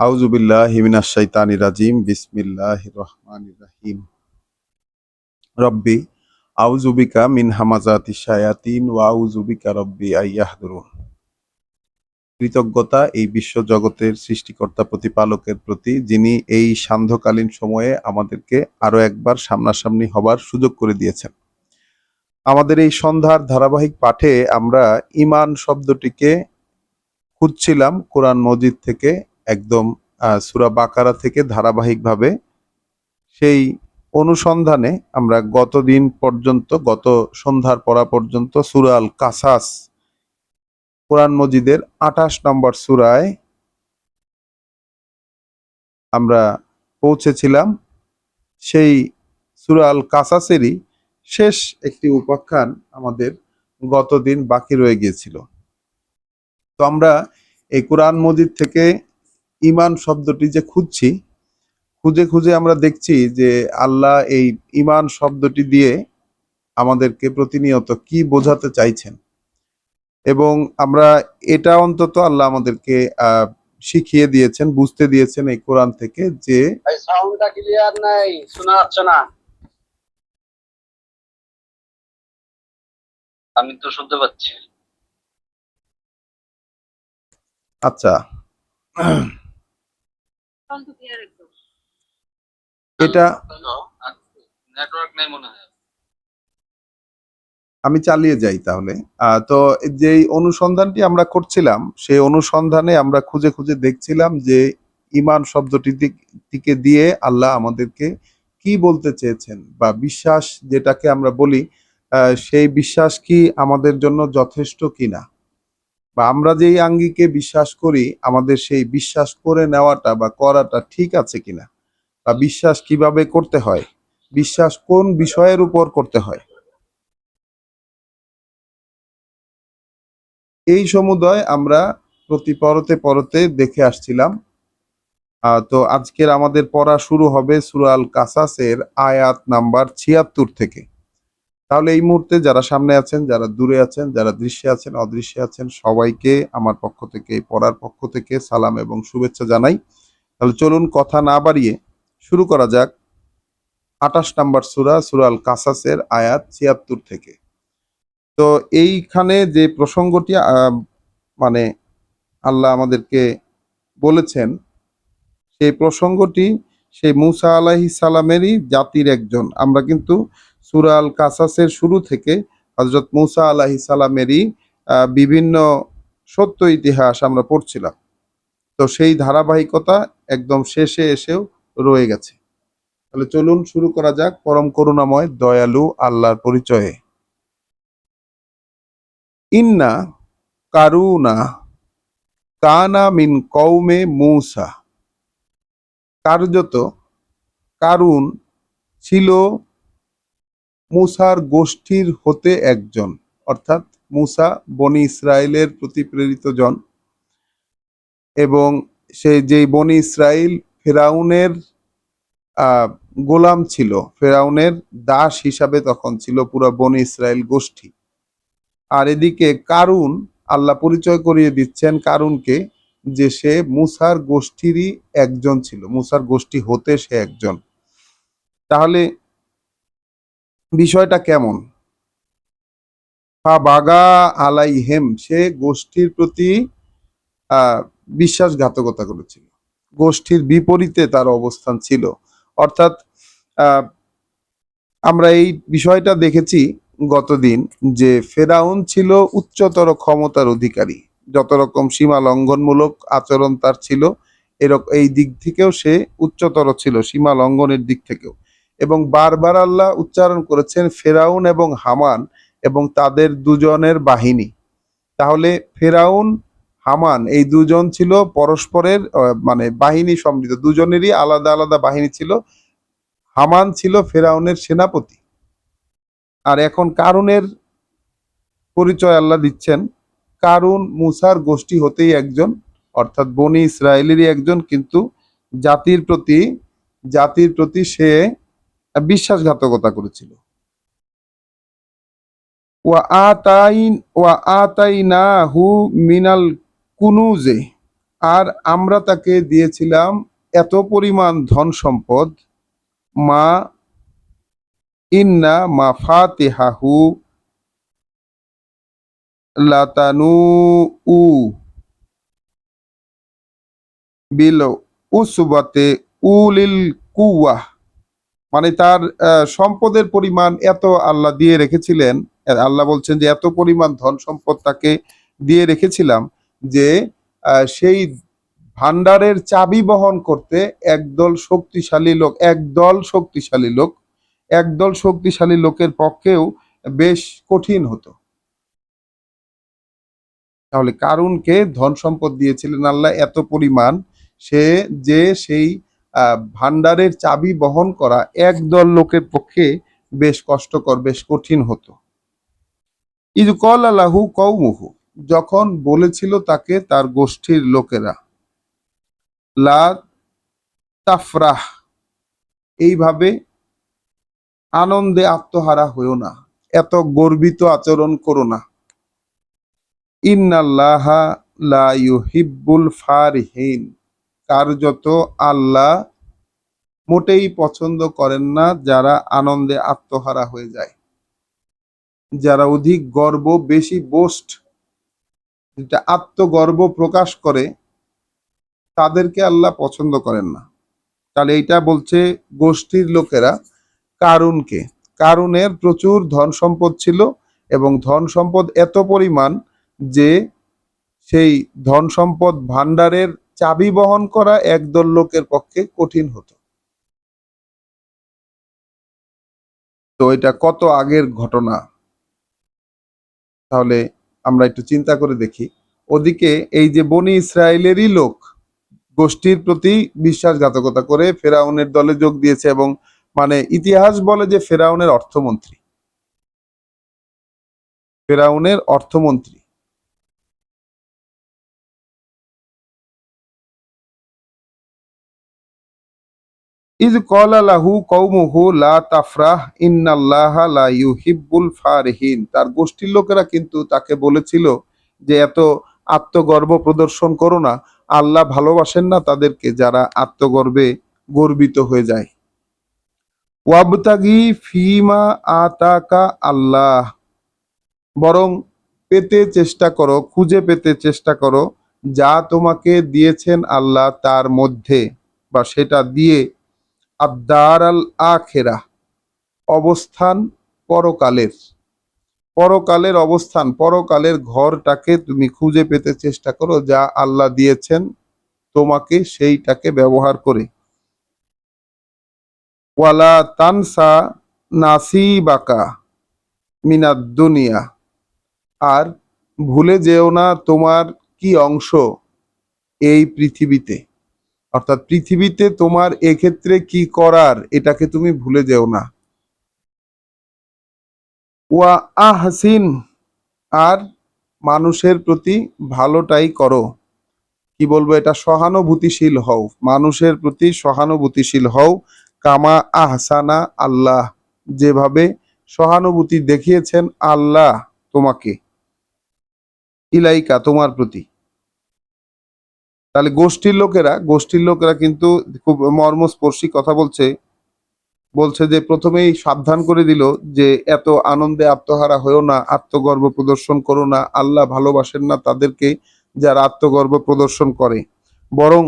আউযু বিল্লাহি মিনাশ শাইতানির রাজিম বিসমিল্লাহির রহমানির রহিম রব্বি আউযু বিকা মিন হামাযাতিশ শায়াতিন ওয়া আউযু বিকা রব্বি আইয়াহদুরুন। কৃতজ্ঞতা এই বিশ্ব জগতের সৃষ্টিকর্তা প্রতিপালকের প্রতি, যিনি এই সান্ধ্যকালীন সময়ে আমাদেরকে আরো একবার সামনাসামনি হবার সুযোগ করে দিয়েছেন। আমাদের এই সন্ধ্যার ধারাবাহিক পাঠে আমরা ঈমান শব্দটিকে খুঁজছিলাম কোরআন মজিদ থেকে, একদম সূরা বাকারা থেকে ধারাবাহিকভাবে। সেই অনুসন্ধানে আমরা গত সন্ধ্যার পড়া পর্যন্ত সূরা আল কাসাস, কোরআন মজিদের ২৮ নম্বর সূরায় আমরা পৌঁছেছিলাম। সেই সূরা আল কাসাসেরই শেষ একটি উপাখ্যান আমাদের গতদিন বাকি রয়ে গিয়েছিল। তো আমরা এই কোরআন মজিদ থেকে ঈমান শব্দটি যে খুঁজছি, খুঁজে খুঁজে আমরা দেখছি যে আল্লাহ এই ঈমান শব্দটি দিয়ে আমাদেরকে প্রতিনিয়ত কি বোঝাতে চাইছেন, এবং আমরা এটা অন্তত আল্লাহ আমাদেরকে শিখিয়ে দিয়েছেন, বুঝতে দিয়েছেন এই কোরআন থেকে যে সাউন্ডটা ক্লিয়ার নাই, শোনা যাচ্ছে না। আমি তো শুনতে পাচ্ছি। আচ্ছা, এটা নেটওয়ার্ক নেই মনে হয়। আমি চালিয়ে যাই তাহলে। তো যেই অনুসন্ধানটি আমরা করছিলাম, সেই অনুসন্ধানে আমরা খুঁজে খুঁজে দেখছিলাম যে ঈমান শব্দটিকে দিয়ে আল্লাহ আমাদেরকে কি বলতে চেয়েছেন, বা বিশ্বাস যেটাকে আমরা বলি, সেই বিশ্বাস কি আমাদের জন্য যথেষ্ট কিনা, বা আমরা যেই আঙ্গিকে বিশ্বাস করি আমাদের সেই বিশ্বাস করে নেওয়াটা বা করাটা ঠিক আছে কিনা, বা বিশ্বাস কিভাবে করতে হয়, বিশ্বাস কোন বিষয়ের উপর করতে হয়, এই সমুদয় আমরা প্রতি পরতে পরতে দেখে আসছিলাম। তো আজকের আমাদের পড়া শুরু হবে সূরা আল কাসাসের আয়াত নাম্বার ৭৬ থেকে। তাহলে এই মুহূর্তে যারা সামনে আছেন, যারা দূরে আছেন, যারা দৃশ্যে আছেন, অদৃশ্যে আছেন, সবাইকে আমার পক্ষ থেকে, পড়ার পক্ষ থেকে সালাম এবং শুভেচ্ছা জানাই। তাহলে চলুন কথা না বাড়িয়ে শুরু করা যাক ২৮ নাম্বার সূরা আল কাসাসের আয়াত ৭৬ থেকে। তো এইখানে যে প্রসঙ্গটি মানে আল্লাহ আমাদেরকে বলেছেন, সেই প্রসঙ্গটি সেই মূসা আলাইহিস সালামেরই জাতির একজন। আমরা কিন্তু সূরা আল কাসাসের শুরু থেকে হযরত মূসা আলাইহিস সালামেরই বিভিন্ন সত্য ইতিহাস আমরা পড়ছিলাম। তো সেই ধারাবাহিকতা একদম শেষে এসেও রয়ে গেছে। তাহলে চলুন শুরু করা যাক পরম করুণাময় দয়ালু আল্লাহর পরিচয়ে। ইন্না কারুনা কানা মিন কওমে মূসা। কার্যত কারুন ছিল মূসার গোষ্ঠীর হতে একজন, অর্থাৎ মূসা বনি ইসরায়েলের প্রতি প্রেরিত জন, এবং সেই যেই বনি ইসরায়েল ফেরাউনের গোলাম ছিল, ফেরাউনের দাস হিসাবে তখন ছিল পুরো বনি ইসরায়েল গোষ্ঠী। আর এদিকে কারুন, আল্লাহ পরিচয় করিয়ে দিচ্ছেন কারুনকে যে সে মূসার গোষ্ঠীরই একজন ছিল, মূসার গোষ্ঠী হতে সে একজন। তাহলে বিষয়টা কেমন? বাগা আলাইহেম, সে গোষ্ঠীর প্রতি বিশ্বাসঘাতকতা করেছিল, গোষ্ঠীর বিপরীতে তার অবস্থান ছিল। অর্থাৎ আমরা এই বিষয়টা দেখেছি গতদিন যে ফেরাউন ছিল উচ্চতর ক্ষমতার অধিকারী, যত রকম সীমা লঙ্ঘনমূলক আচরণ তার ছিল, এই দিক থেকেও সে উচ্চতর ছিল, সীমা লঙ্ঘনের দিক থেকেও। এবং বারবার আল্লাহ উচ্চারণ করেছেন ফেরাউন এবং হামান এবং তাদের দুজনের বাহিনী। তাহলে ফেরাউন, হামান এই দুজন ছিল পরস্পরের মানে বাহিনী সমৃদ্ধ, দুজনেরই আলাদা আলাদা বাহিনী ছিল। হামান ছিল ফেরাউনের সেনাপতি। আর এখন কারুনের পরিচয় আল্লাহ দিচ্ছেন, কারুন মূসার গোষ্ঠী হতেই একজন, অর্থাৎ বনি ইসরায়েলেরই একজন, কিন্তু জাতির প্রতি সে বিশ্বাসঘাতকতা করেছিল। ওয়া আতাইনাহু মিনাল কুনুজে, আর আমরা তাকে দিয়েছিলাম এত পরিমাণ ধন সম্পদ, মা ইন্না মাফাতিহাহু লাতানু উ বিল উসবাতে উলিল কুওয়াহ, মানে তার সম্পদের পরিমাণ এত আল্লাহ দিয়ে রেখেছিলেন। আল্লাহ বলছেন যে এত পরিমাণ ধন সম্পদ তাকে দিয়ে রেখেছিলাম যে সেই ভান্ডারের চাবি বহন করতে একদল শক্তিশালী লোক, একদল শক্তিশালী লোকের পক্ষেও বেশ কঠিন হতো। তাহলে কারুনকে ধন সম্পদ দিয়েছিলেন আল্লাহ এত পরিমাণ, সে যে সেই ভান্ডারের চাবি বহন করা একদল লোকের পক্ষে বেশ কষ্টকর, বেশ কঠিন হতো। ইয ক্বালা লাহু কওমুহু, যখন বলেছিল তাকে তার গোষ্ঠীর লোকেরা, লা তাফরাহ, এইভাবে আনন্দে আত্মহারা হইও না, এত গর্বিত আচরণ করো না। ইন্নাল্লাহা লা ইউহিব্বুল ফারিহিন, কার্যত আল্লাহ মোটেই পছন্দ করেন না যারা আনন্দে আত্মহারা হয়ে যায়, যারা অধিক গর্ব, বেশি বোস্ট, যেটা আত্মগর্ব প্রকাশ করে, তাদেরকে আল্লাহ পছন্দ করেন না। তাহলে এইটা বলছে গোষ্ঠীর লোকেরা কারুনকে। কারুনের প্রচুর ধন সম্পদ ছিল এবং ধন সম্পদ এত পরিমাণ যে সেই ধন সম্পদ ভান্ডারের চাবি বহন করা একদল লোকের পক্ষে কঠিন হতো। তো এটা কত আগের ঘটনা, তাহলে আমরা একটু চিন্তা করে দেখি। ওদিকে এই যে বনি ইসরায়েলেরই লোক গোষ্ঠীর প্রতি বিশ্বাসঘাতকতা করে ফেরাউনের দলে যোগ দিয়েছে, এবং মানে ইতিহাস বলে যে ফেরাউনের অর্থমন্ত্রী। ইয ক্বালা লাহু কওমুহু লা তাফরাহ ইন্নাল্লাহা লা ইউহিব্বুল ফারিহিন, তার গোষ্ঠীর লোকেরা কিন্তু তাকে বলেছিল যে এত আত্মগর্ব প্রদর্শন করো না, আল্লাহ ভালোবাসেন না তাদেরকে যারা আত্মগর্বে গর্বিত হয়ে যায়। ওয়াবতাগি ফিমা আতাকা আল্লাহ, বরং পেতে চেষ্টা করো, খুঁজে পেতে চেষ্টা করো যা তোমাকে দিয়েছেন আল্লাহ তার মধ্যে, বা সেটা দিয়ে আদ-দার আল আখিরাহ, অবস্থান পরকালের, পরকালের অবস্থান, পরকালের ঘরটাকে তুমি খুঁজে পেতে চেষ্টা করো যা আল্লাহ দিয়েছেন তোমাকে, সেইটাকে ব্যবহার করে। ওয়ালা তানসা নাসিবাকা মিনাদ দুনিয়া, আর ভুলে যেও না তোমার কি অংশ এই পৃথিবীতে, অর্থাৎ পৃথিবীতে তোমার এক্ষেত্রে কি করার এটাকে তুমি ভুলে যেও না। ওয়া আহসিন, আর মানুষের প্রতি ভালোটাই করো। কি বলবো, এটা সহানুভূতিশীল হও, মানুষের প্রতি সহানুভূতিশীল হও। কামা আহসানা আল্লাহ, যেভাবে সহানুভূতি দেখিয়েছেন আল্লাহ তোমাকে, ইলাইকা, তোমার প্রতি। তাহলে গোষ্ঠীর লোকেরা কিন্তু খুব মর্মস্পর্শী কথা বলছে। বলছে যে প্রথমেই সাবধান করে দিল যে এত আনন্দে আত্মহারা হয়েও না, আত্মগর্ব প্রদর্শন করো না, আল্লাহ ভালোবাসেন না তাদেরকে যারা আত্মগর্ব প্রদর্শন করে। বরং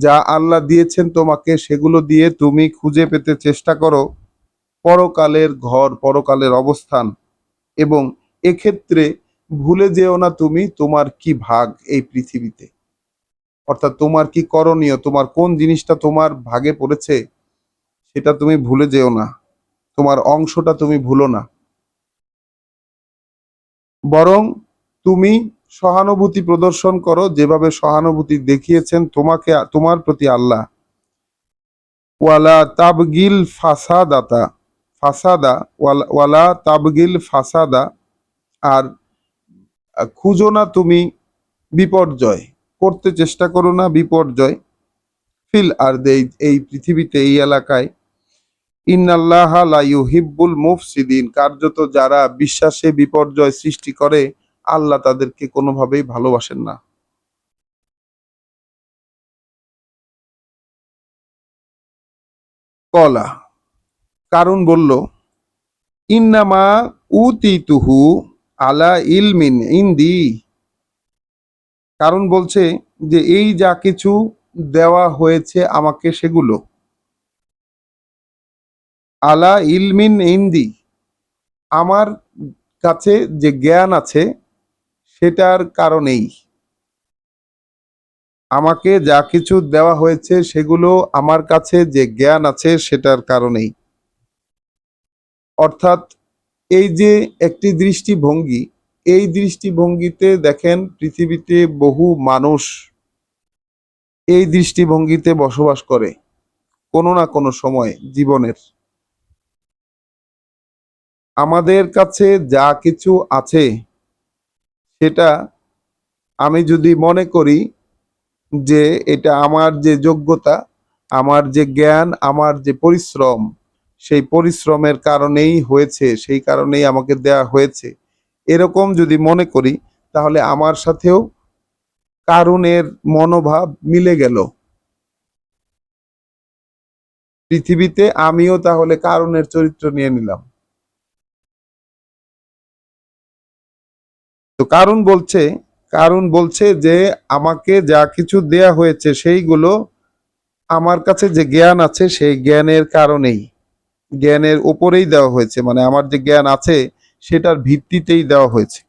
যা আল্লাহ দিয়েছেন তোমাকে সেগুলো দিয়ে তুমি খুঁজে পেতে চেষ্টা করো পরকালের ঘর, পরকালের অবস্থান। এবং এক্ষেত্রে ভুলে যেও না তুমি তোমার কি ভাগ এই পৃথিবীতে, অর্থাৎ তোমার কি করণীয়, তোমার কোন জিনিসটা তোমার ভাগে পড়েছে সেটা তুমি ভুলে যেও না, তোমার অংশটা তুমি ভুলো না। বরং তুমি সহানুভূতি প্রদর্শন করো যেভাবে সহানুভূতি দেখিয়েছেন তোমাকে, তোমার প্রতি আল্লাহ। ওয়ালা তাবগিল ফাসাদাতা, ফাসাদা, ওয়ালা তাবগিল ফাসাদা, আর খুঁজো না তুমি বিপর্যয়, করতে চেষ্টা করো না বিপর্যয়, ফিল আর এই পৃথিবীতে, এই এলাকায়। ইন্নাল্লাহা লা ইউহিব্বুল মুফসিদিন, কার্যত যারা বিশ্বাসে বিপর্যয় সৃষ্টি করে আল্লাহ তাদেরকে কোনোভাবেই ভালোবাসেন না। কলা, কারণ বলল, ইন্নামা উতিতুহু আলা ইলমিন ইন্দি। কারণ বলছে যে এই যা কিছু দেওয়া হয়েছে আমাকে সেগুলো আলা ইলমিন ইন্দি, আমার কাছে যে জ্ঞান আছে সেটার কারণেই। আমাকে যা কিছু দেওয়া হয়েছে সেগুলো আমার কাছে যে জ্ঞান আছে সেটার কারণেই। অর্থাৎ এই যে একটি দৃষ্টিভঙ্গি, এই দৃষ্টিভঙ্গিতে দেখেন পৃথিবীতে বহু মানুষ এই দৃষ্টিভঙ্গিতে বসবাস করে কোনো না কোনো সময় জীবনের। আমাদের কাছে যা কিছু আছে সেটা আমি যদি মনে করি যে এটা আমার যে যোগ্যতা, আমার যে জ্ঞান, আমার যে পরিশ্রম, সেই পরিশ্রমের কারণেই হয়েছে, সেই কারণেই আমাকে দেয়া হয়েছে, এরকম যদি মনে করি, তাহলে আমার সাথেও কারুনের মনোভাব মিলে গেল। পৃথিবীতে আমিও তাহলে কারুনের চরিত্র নিয়ে নিলাম। তো কারুন বলছে যে আমাকে যা কিছু দেয়া হয়েছে সেইগুলো আমার কাছে যে জ্ঞান আছে সেই জ্ঞানের কারণেই, জ্ঞানের উপরেই দেওয়া হয়েছে, মানে আমার যে জ্ঞান আছে সেটার ভিত্তিতেই দেওয়া হয়েছে।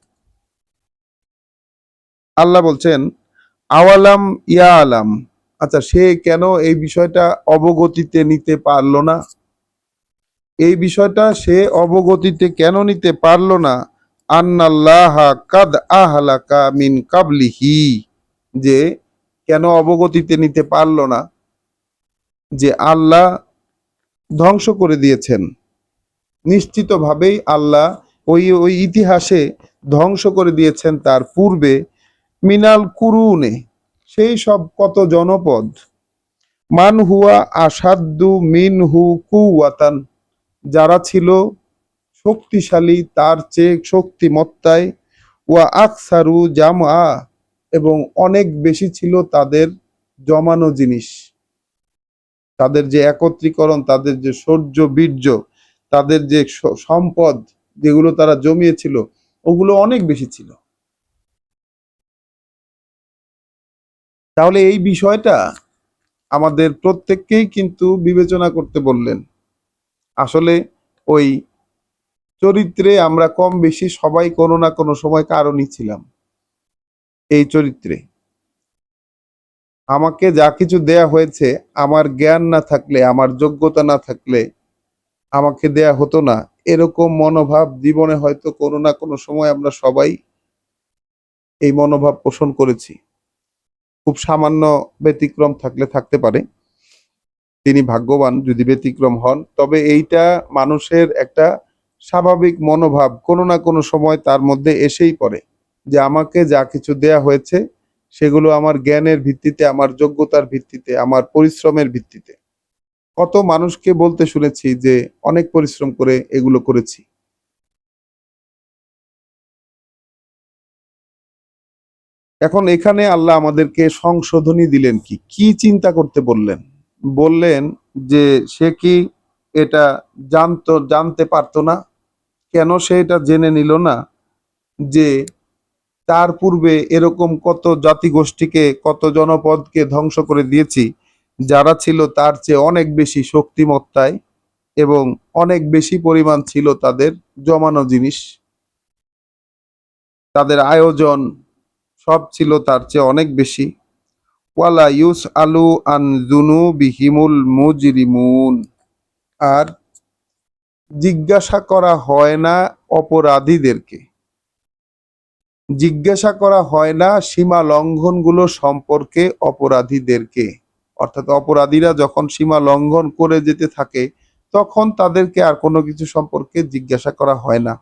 আল্লাহ বলছেন, আওয়ালাম ইয়া আলাম, আচ্ছা সে কেন এই বিষয়টা অবগতিতে নিতে পারলো না? এই বিষয়টা সে অবগতিতে কেন নিতে পারলো না? আন্নাল্লাহা কাদ আহলাকা মিন কাবলিহি, যে কেন অবগতিতে নিতে পারলো না যে আল্লাহ ধ্বংস করে দিয়েছেন, নিশ্চিতভাবেই আল্লাহ ওই ইতিহাসে ধ্বংস করে দিয়েছেন তার পূর্বে মিনাল কুরুনে, সেই সব কত জনপদ, মান হুয়া আসাদ্দু মিনহু কুওয়াতান, যারা ছিল শক্তিশালী তার চেয়ে শক্তিমত্তায়, ওয়া আকসারু জামআ, এবং অনেক বেশি ছিল তাদের জমানো জিনিস, তাদের যে একত্রীকরণ, তাদের যে শৌর্য বীর্য, তাদের যে সম্পদ যেগুলো তারা জমিয়েছিল ওগুলো অনেক বেশি ছিল। তাহলে এই বিষয়টা আমাদের প্রত্যেককেই কিন্তু বিবেচনা করতে বললেন। আসলে ওই চরিত্রে আমরা কম বেশি সবাই কোনো না কোনো সময় কারণই ছিলাম। এই চরিত্রে আমাকে যা কিছু দেয়া হয়েছে, আমার জ্ঞান না থাকলে, আমার যোগ্যতা না থাকলে আমাকে দেয়া হতো না, এরকম মনোভাব জীবনে হয়তো কোনো না কোনো সময় আমরা সবাই এই মনোভাব পোষণ করেছি। খুব সামান্য ব্যতিক্রম থাকলে থাকতে পারে, তিনি ভাগ্যবান যদি ব্যতিক্রম হন, তবে এইটা মানুষের একটা স্বাভাবিক মনোভাব কোনো না কোনো সময় তার মধ্যে এসেই পড়ে, যে আমাকে যা কিছু দেয়া হয়েছে সেগুলো আমার জ্ঞানের ভিত্তিতে, আমার যোগ্যতার ভিত্তিতে, আমার পরিশ্রমের ভিত্তিতে। কত মানুষকে বলতে শুনেছি যে অনেক পরিশ্রম করে এগুলো করেছি। এখন এখানে আল্লাহ আমাদেরকে সংশোধনী দিলেন, কি কি চিন্তা করতে বললেন? বললেন যে সে কি এটা জানতে পারতো না? কেন সে এটা জেনে নিল না যে তার পূর্বে এরকম কত জাতিগোষ্ঠীকে, কত জনপদকে ধ্বংস করে দিয়েছি, যারা ছিল তার চেয়ে অনেক বেশি শক্তিমত্তায়, এবং অনেক বেশি পরিমাণ ছিল তাদের জমানো জিনিস, তাদের আয়োজন সব ছিল তার চেয়ে অনেক বেশি। ওয়ালা ইউস আলু আন যুনুবিহিমুল মুজরিমুন, আর জিজ্ঞাসা করা হয় না অপরাধীদেরকে, জিজ্ঞাসা করা হয় না সীমা লঙ্ঘনগুলো সম্পর্কে অপরাধীদেরকে। অর্থাৎ অপরাধীরা যখন সীমা লঙ্ঘন করে যেতে থাকে তখন তাদেরকে আর কোনো কিছু সম্পর্কে জিজ্ঞাসা করা হয় না।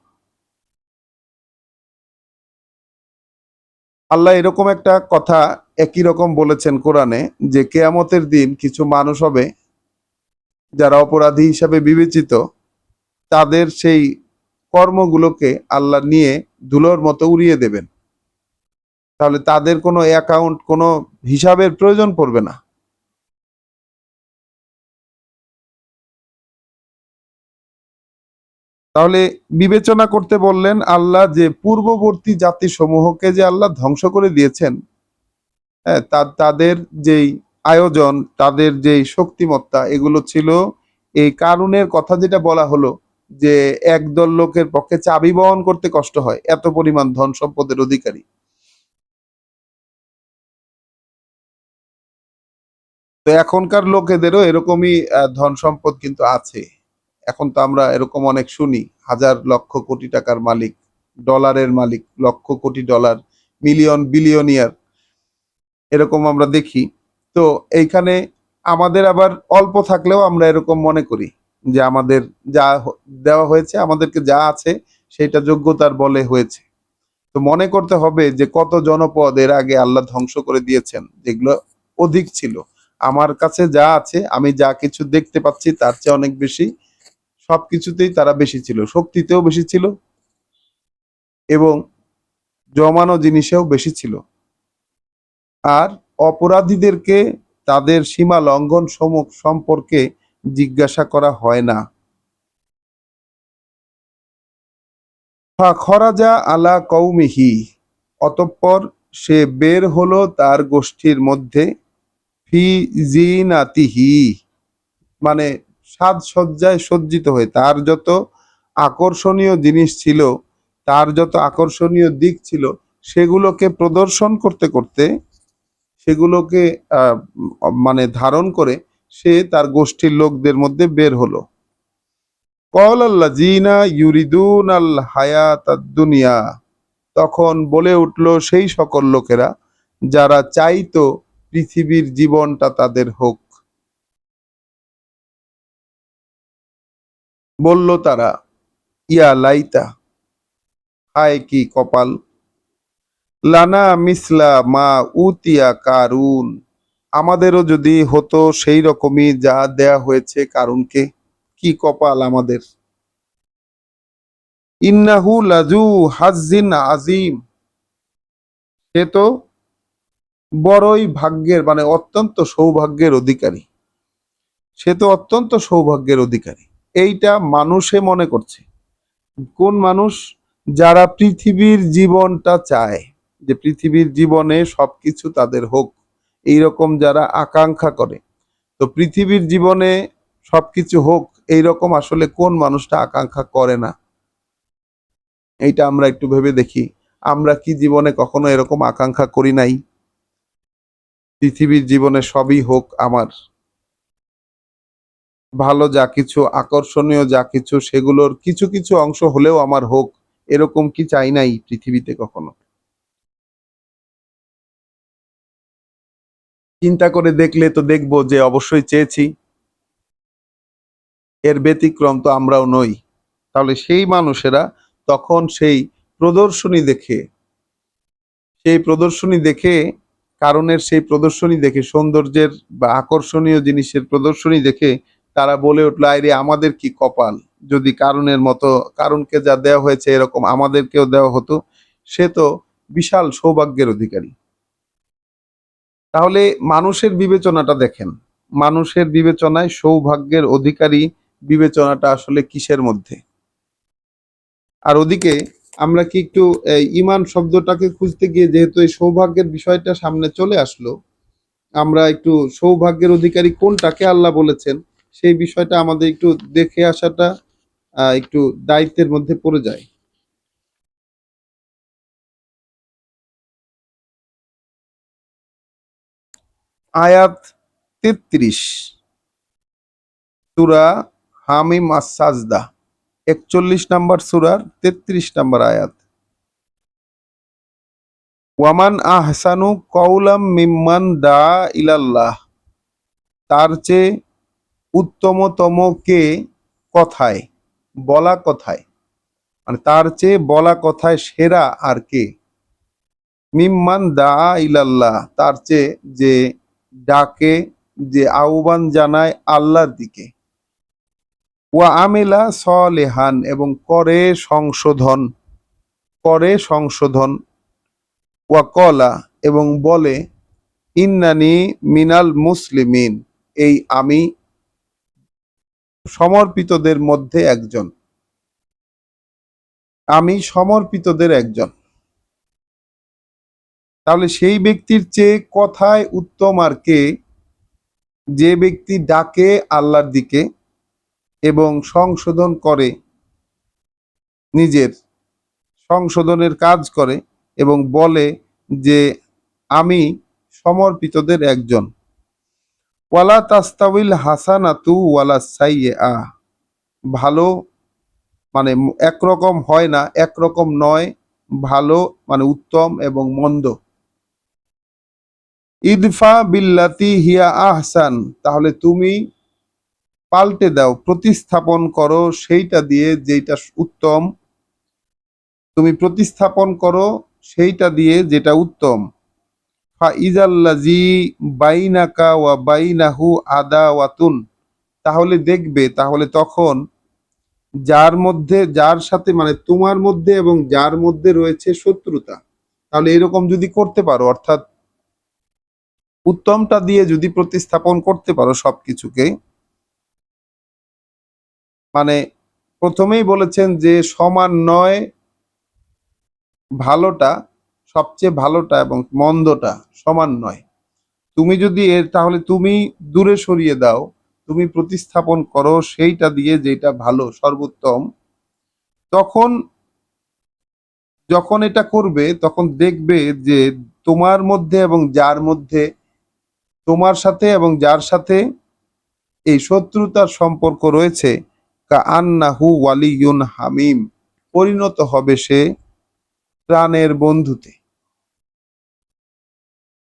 আল্লাহ এরকম একটা কথা একই রকম বলেছেন কোরআনে, যে কেয়ামতের দিন কিছু মানুষ হবে যারা অপরাধী হিসাবে বিবেচিত, তাদের সেই কর্মগুলোকে আল্লাহ নিয়ে ধুলোর মতো উড়িয়ে দেবেন। তাহলে তাদের কোনো অ্যাকাউন্ট, কোনো হিসাবের প্রয়োজন পড়বে না। তাহলে বিবেচনা করতে বললেন আল্লাহ যে পূর্ববর্তী জাতি সমূহকে যে আল্লাহ ধ্বংস করে দিয়েছেন, হ্যাঁ, তাদের যেই আয়োজন, তাদের যেই শক্তিমত্তা, এগুলো ছিল এই কারুনের কথা যেটা বলা হলো যে একদল লোকের পক্ষে চাবি বহন করতে কষ্ট হয়, এত পরিমাণ ধন সম্পদের অধিকারী। তো এখনকার লোকেদেরও এরকমই ধন সম্পদ কিন্তু আছে। এখন তো আমরা এরকম অনেক শুনি, হাজার লক্ষ কোটি টাকার মালিক, ডলারের মালিক, lakh crore dollar, million billionaire, এরকম আমরা দেখি। তো এইখানে আমাদের আবার অল্প থাকলেও আমরা এরকম মনে করি যে আমাদের যা দেওয়া হয়েছে, আমাদেরকে যা আছে সেটা যোগ্যতার বলে হয়েছে। তো মনে করতে হবে যে কত জনপদ এর আগে আল্লাহ ধ্বংস করে দিয়েছেন, যেগুলো অধিক ছিল। আমার কাছে যা আছে, আমি যা কিছু দেখতে পাচ্ছি তার চেয়ে অনেক বেশি, সবকিছুতেই তারা বেশি ছিল, শক্তিতেও বেশি ছিল এবং জমানো জিনিসেও বেশি ছিল। আর অপরাধীদেরকে তাদের সীমা লঙ্ঘন সম্পর্কে জিজ্ঞাসা করা হয় না। খরাজা আলা কৌমিহি, অতঃপর সে বের হলো তার গোষ্ঠীর মধ্যে, ফি জিনাতিহি, মানে সাজসজ্জায় সজ্জিত হয়ে, তার যত আকর্ষণীয় জিনিস ছিল, তার যত আকর্ষণীয় দিক ছিল, সেগুলোকে প্রদর্শন করতে করতে, সেগুলোকে মানে ধারণ করে সে তার গোষ্ঠীর লোকদের মধ্যে বের হলো। কল আল্লাহ জিনা ইউরিদুন আল হায়াত দুনিয়া, তখন বলে উঠল সেই সকল লোকেরা যারা চাইতো পৃথিবীর জীবনটা তাদের হোক। বলল তারা, ইয়া লাইতা, হায় কি কপাল, লানা মিসলা মা উতিয়া কারুন, আমাদেরও যদি হতো সেই রকমই যা দেয়া হয়েছে কারুনকে, কি কপাল আমাদের। ইন্নাহু লাজু হাজ্জিন আজিম, সে তো বড়ই ভাগ্যের, মানে অত্যন্ত সৌভাগ্যের অধিকারী, সে তো অত্যন্ত সৌভাগ্যের অধিকারী। এইটা মানুষে মনে করছে। কোন মানুষ? যারা পৃথিবীর জীবনটা চায়, যে পৃথিবীর জীবনে সবকিছু তাদের হোক, এইরকম যারা আকাঙ্ক্ষা করে। তো পৃথিবীর জীবনে সবকিছু হোক এইরকম আসলে কোন মানুষটা আকাঙ্ক্ষা করে না? এইটা আমরা একটু ভেবে দেখি। আমরা কি জীবনে কখনো এরকম আকাঙ্ক্ষা করি নাই? পৃথিবীর জীবনে সবই হোক আমার, ভালো যা কিছু, আকর্ষণীয় যা কিছু, সেগুলোর কিছু কিছু অংশ হলেও আমার হোক, এরকম কি চাই নাই পৃথিবীতে কখনো? চিন্তা করে দেখলে তো দেখবো যে অবশ্যই চেয়েছি। এর ব্যতিক্রম তো আমরাও নই। তাহলে সেই মানুষেরা তখন সেই প্রদর্শনী দেখে, সেই প্রদর্শনী দেখে, কারণের সেই প্রদর্শনী দেখে, সৌন্দর্যের বা আকর্ষণীয় জিনিসের প্রদর্শনী দেখে তারা বলে উঠলো, আরে আমাদের কি কপাল, যদি কারণের মতো, কারণকে যা দেওয়া হয়েছে এরকম আমাদেরকেও দেওয়া হতো, সে তো বিশাল সৌভাগ্যের অধিকারী। তাহলে মানুষের বিবেচনাটা দেখেন, মানুষের বিবেচনায় সৌভাগ্যের অধিকারী বিবেচনাটা আসলে কিসের মধ্যে? আর ওদিকে আমরা কি একটু ইমান শব্দটাকে খুঁজতে গিয়ে, যেহেতু এই সৌভাগ্যের বিষয়টা সামনে চলে আসলো, আমরা একটু সৌভাগ্যের অধিকারী কোনটাকে আল্লাহ বলেছেন সেই বিষয়টা আমাদের একটু দেখে আসাটা একটু দায়িত্বের মধ্যে পড়ে যায়। আয়াত ৩৩, সূরা হামিম আস-সাজদা, ৪১ নম্বর সূরার ৩৩ নম্বর আয়াত। ওয়ামান আহসানু কওলাম মিম্মান দা ইলাল্লাহ, তার চেয়ে উত্তমতম কে কথায়, বলা কথায়, মানে তার চেয়ে বলা কথায় সেরা আর কে? মিম্মান দা ইলাল্লাহ, তার চেয়ে যে ডাকে, যে আহ্বান জানায় আল্লাহর দিকে, ওয়া আমিলা সলেহান, এবং করে সংশোধন, করে সংশোধন, ওয়া কলা, এবং বলে, ইন্নানি মিনাল মুসলিমিন, এই আমি সমর্পিতদের মধ্যে একজন। আমি সমর্পিতদের একজন। তাহলে সেই ব্যক্তির চেয়ে কথায় উত্তম আর কে, যে ব্যক্তি ডাকে আল্লাহর দিকে এবং সংশোধন করে, নিজের সংশোধনের কাজ করে এবং বলে যে আমি সমর্পিতদের একজন। ওয়ালা তাস্তাউিল হাসানাতু ওয়ালা সাইয়্যা, ভালো মানে একরকম হয় না, একরকম নয়, ভালো মানে উত্তম এবং মন্দ। ইদফা বিল্লাতি হিয়া আহসান, তাহলে তুমি পাল্টে দাও, প্রতিস্থাপন করো সেইটা দিয়ে যেটা উত্তম, তুমি প্রতিস্থাপন করো সেইটা দিয়ে যেটা উত্তম। ফাইজাল্লাজি বাইনাকা ওয়া বাইনাহু আদাওয়াতুন, তাহলে দেখবে, তাহলে তখন যার মধ্যে, যার সাথে মানে তোমার মধ্যে এবং যার মধ্যে রয়েছে শত্রুতা। তাহলে এরকম যদি করতে পারো, অর্থাৎ উত্তমটা দিয়ে যদি প্রতিস্থাপন করতে পারো সবকিছুকে, মানে প্রথমেই বলেছেন যে সমান নয়, ভালোটা সবচেয়ে ভালোটা এবং মন্দটা সমান নয়। তুমি যদি এর, তাহলে তুমি দূরে সরিয়ে দাও, তুমি প্রতিস্থাপন করো সেইটা দিয়ে যেটা ভালো সর্বোত্তম, তখন যখন এটা করবে তখন দেখবে যে তোমার মধ্যে এবং যার মধ্যে, তোমার সাথে এবং যার সাথে এই শত্রুতার সম্পর্ক রয়েছে, কা আন্নাহু ওয়ালিয়ুন হামিম, পরিণত হবে সে প্রাণের বন্ধুতে।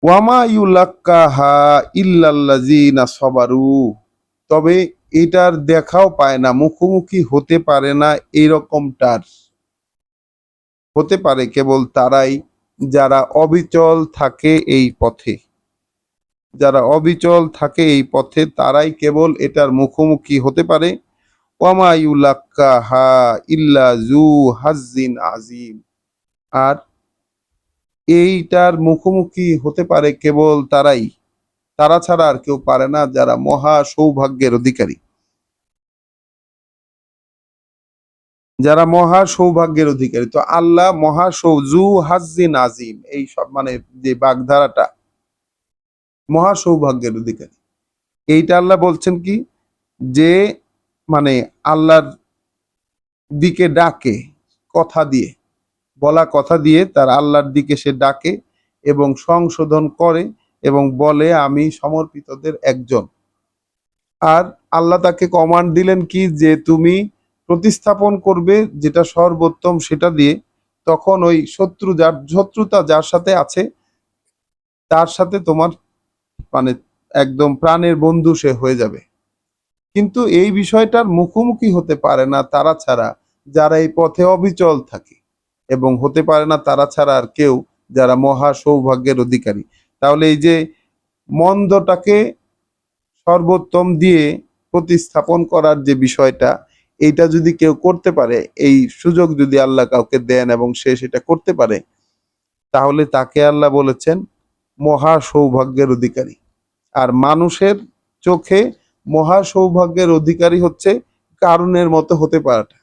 ওয়ামা ইউলাক্কাহা ইল্লাল্লাযিনা সবারু, তবে এটার দেখাও পায় না, মুখোমুখি হতে পারে না এরকমটার, হতে পারে কেবল তারাই যারা অবিচল থাকে এই পথে। যারা অবিচল থাকে এই পথে তারাই কেবল এটার মুখোমুখি হতে পারে। ওয়ামা ইউলাক্কাহা ইল্লা যু হাজ্জিন আজিম, আর এইটার মুখোমুখি হতে পারে কেবল তারাই, তারা ছাড়া আর কেউ পারে না, যারা মহা সৌভাগ্যের অধিকারী। যারা মহা সৌভাগ্যের অধিকারী, তো আল্লাহ মহা জু হাজ্জিন আজিম, এই সব মানে যে বাগধারাটা মহা সৌভাগ্যের অধিকারী, এইটা আল্লাহ বলছেন কি, যে মানে আল্লাহর দিকে ডাকে, কথা দিয়ে, বলা কথা দিয়ে তার আল্লাহর দিকে সে ডাকে এবং সংশোধন করে এবং বলে আমি সমর্পিতদের একজন। আর আল্লাহ তাকে কমান্ড দিলেন কি, যে তুমি প্রতিস্থাপন করবে যেটা সর্বোত্তম সেটা দিয়ে, তখন ওই শত্রুতা যার সাথে আছে তার সাথে তোমার মানে একদম প্রাণের বন্ধু সে হয়ে যাবে। কিন্তু এই বিষয়টার মুখোমুখি হতে পারে না তারা ছাড়া যারা এই পথে অবিচল থাকে, এবং হতে পারে না তারা ছাড়া আর কেউ যারা মহা সৌভাগ্যের অধিকারী। তাহলে এই যে মন্দটাকে সর্বোত্তম দিয়ে প্রতিস্থাপন করার যে বিষয়টা, এইটা যদি কেউ করতে পারে, এই সুযোগ যদি আল্লাহ কাউকে দেন এবং সে সেটা করতে পারে, তাহলে তাকে আল্লাহ বলেছেন মহা সৌভাগ্যের অধিকারী। আর মানুষের চোখে মহা সৌভাগ্যের অধিকারী হচ্ছে কারুনের মতো হতে পারাটা।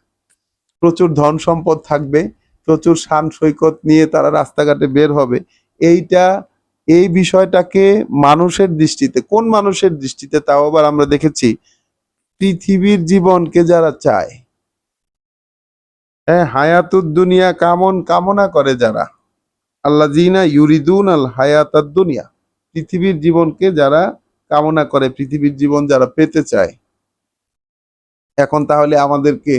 প্রচুর ধন সম্পদ থাকবে, প্রচুর শান সৈকত নিয়ে তারা রাস্তাঘাটে বের হবে, এইটা, এই বিষয়টাকে মানুষের দৃষ্টিতে, কোন মানুষের দৃষ্টিতে, তাও আবার আমরা দেখেছি পৃথিবীর জীবনকে যারা চায়, হ্যাঁ, হায়াতুদ দুনিয়া কামনা করে যারা, আল্লাযিনা ইউরিদুন আল হায়াতাদ দুনিয়া, পৃথিবীর জীবনকে যারা কামনা করে, পৃথিবীর জীবন যারা পেতে চায়। এখন তাহলে আমাদেরকে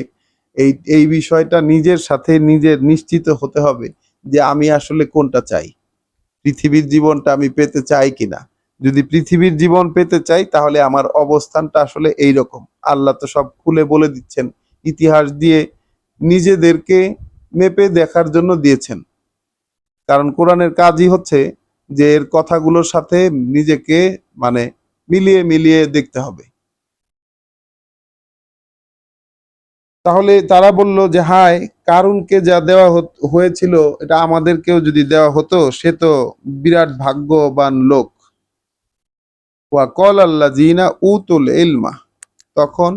এই এই বিষয়টা নিজের সাথে নিজের নিশ্চিত হতে হবে যে আমি আসলে কোনটা চাই, পৃথিবীর জীবনটা আমি পেতে চাই কিনা। যদি পৃথিবীর জীবন পেতে চাই তাহলে আমার অবস্থানটা আসলে এই রকম। আল্লাহ তো সব খুলে বলে দিচ্ছেন, ইতিহাস দিয়ে নিজেদেরকে মেপে দেখার জন্য দিয়েছেন। কারণ কোরআনের কাজই হচ্ছে যে এর কথাগুলোর সাথে নিজেকে মানে মিলিয়ে মিলিয়ে দেখতে হবে। তাহলে তারা বলল যে হায়, কারুনকে যা দেওয়া হয়েছিল এটা আমাদেরকেও যদি দেওয়া হতো, সে তো বিরাট ভাগ্যবান লোক। ওয়া কল আল্লাযিনা উতুল ইলমা, তখন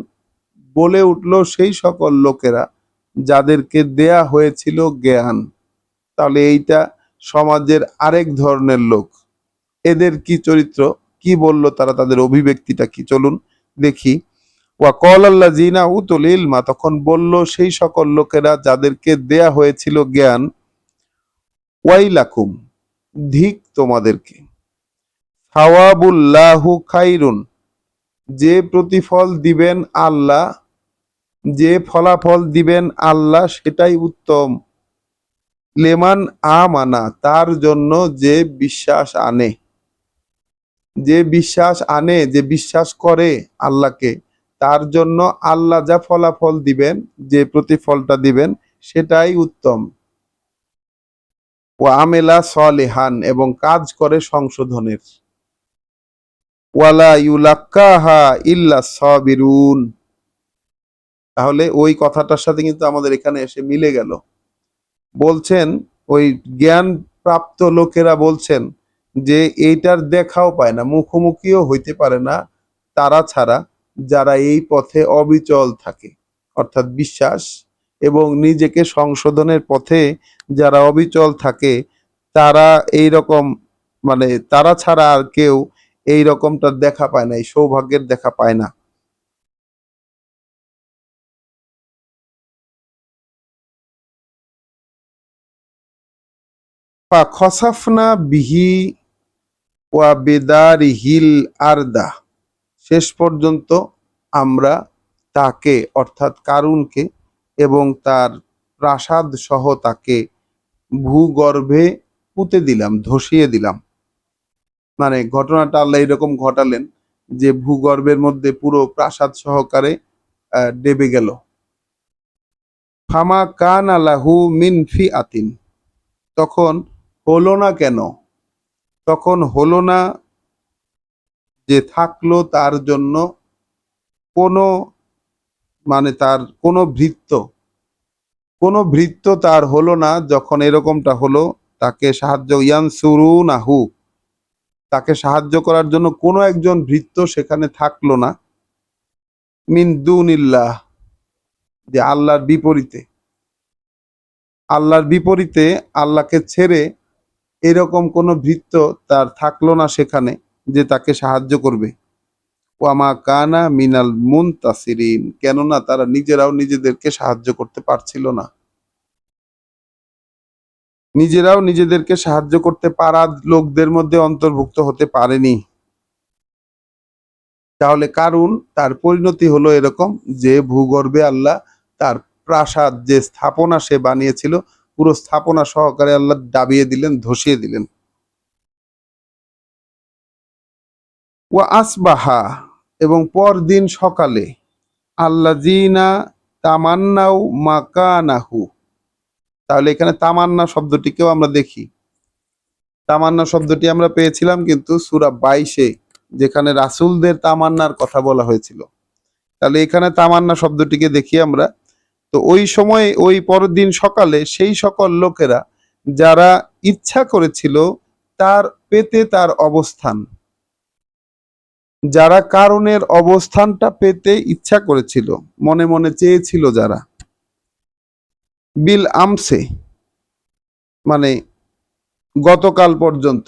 বলে উঠল সেই সকল লোকেরা যাদেরকে দেয়া হয়েছিল জ্ঞান। তাহলে এইটা সমাজের আরেক ধরনের লোক। এদের কি চরিত্র, কি বললো তারা, তাদের অভিব্যক্তিটা কি, চলুন দেখি। ওয়া ক্বালাল্লাযীনা উতুল ইলমা, তখন বলল সেই সকল লোকেরা যাদেরকে দেয়া হয়েছিল জ্ঞান, ওয়াইলাকুম, ধিক তোমাদেরকে, সাওয়াবুল্লাহু খাইরুন, যে প্রতিফল দিবেন আল্লাহ, যে ফলাফল দিবেন আল্লাহ সেটাই উত্তম, লেমান আমানা, তার জন্য যে বিশ্বাস আনে, যে বিশ্বাস আনে, যে বিশ্বাস করে আল্লাহকে, তার জন্য আল্লাহ যা ফলাফল দিবেন, যে প্রতিফলটা দিবেন সেটাই উত্তম। ও আমেলা সলেহান, এবং কাজ করে সংশোধনের। ওয়ালা ইউলাক্কাহা ইল্লা সাবিরুন, তাহলে ওই কথাটার সাথে কিন্তু আমাদের এখানে এসে মিলে গেল। বলছেন ওই জ্ঞান প্রাপ্ত লোকেরা বলছেন যে এইটার দেখাও পায় না, মুখোমুখিও হইতে পারে না তারা ছাড়া, যারা এই পথে অবিচল থাকে, অর্থাৎ বিশ্বাস এবং নিজেকে সংশোধনের পথে যারা অবিচল থাকে, তারা এই রকম, মানে তারা ছাড়া আর কেউ এই রকমটার দেখা পায় না, এই সৌভাগ্যের দেখা পায় না। ফা খসাফনা বিহি ওয়া বেদারিহিল আরদা, শেষ পর্যন্ত আমরা তাকে, অর্থাৎ কারুনকে এবং তার প্রাসাদ সহ তাকে ভূগর্ভে পুঁতে দিলাম, ধসিয়ে দিলাম। মানে ঘটনাটা আল্লাহ এরকম ঘটালেন যে ভূগর্ভের মধ্যে পুরো প্রাসাদ সহকারে ডেবে গেল। ফামা কান আলাহু মিন ফিআতিন, তখন হলো না কেন, তখন হলো না যে থাকলো তার জন্য কোনো, মানে তার কোনো ভৃত্য, কোনো ভৃত্য তার হলো না যখন এরকমটা হলো, তাকে সাহায্য, ইয়ানসুরুনাহু, তাকে সাহায্য করার জন্য কোনো একজন ভৃত্য সেখানে থাকলো না, মিন দুনিল্লাহ, যে আল্লাহর বিপরীতে, আল্লাহর বিপরীতে আল্লাহকে ছেড়ে এরকম কোনো ভৃত্য তার থাকলো না সেখানে যে তাকে সাহায্য করবে। ওয়ামা কানা মিনাল মুনতাসিরিন, কেননা তারা নিজেরাও নিজেদেরকে সাহায্য করতে পারছিল না, নিজেরাও নিজেদেরকে সাহায্য করতে পারা লোকদের মধ্যে অন্তর্ভুক্ত হতে পারেনি। তাহলে কারণ তার পরিণতি হলো এরকম যে ভূগর্ভে আল্লাহ তার প্রাসাদ, যে স্থাপনা সে বানিয়েছিল, পুরো স্থাপনা সহকারে আল্লাহ ডাবিয়ে দিলেন, ধসিয়ে দিলেন। ওয়া আসবাহা, এবং পরদিন সকালে, আল্লাযীনা তামান্নাউ মাকানাহু, তাহলে এখানে তামান্না শব্দটিকেও আমরা দেখি। তামান্না শব্দটি আমরা পেয়েছিলাম কিন্তু সূরা 22-এ, যেখানে রাসূলদের তামান্নার কথা বলা হয়েছিল। তাহলে এখানে তামান্না শব্দটিকে দেখি আমরা। তো ওই সময়, ওই পরের দিন সকালে, সেই সকল লোকেরা যারা ইচ্ছা করেছিল তার পেতে তার অবস্থান, যারা কারণের অবস্থানটা পেতে ইচ্ছা করেছিল, মনে মনে চেয়েছিল যারা, বিল আমসে, মানে গতকাল পর্যন্ত,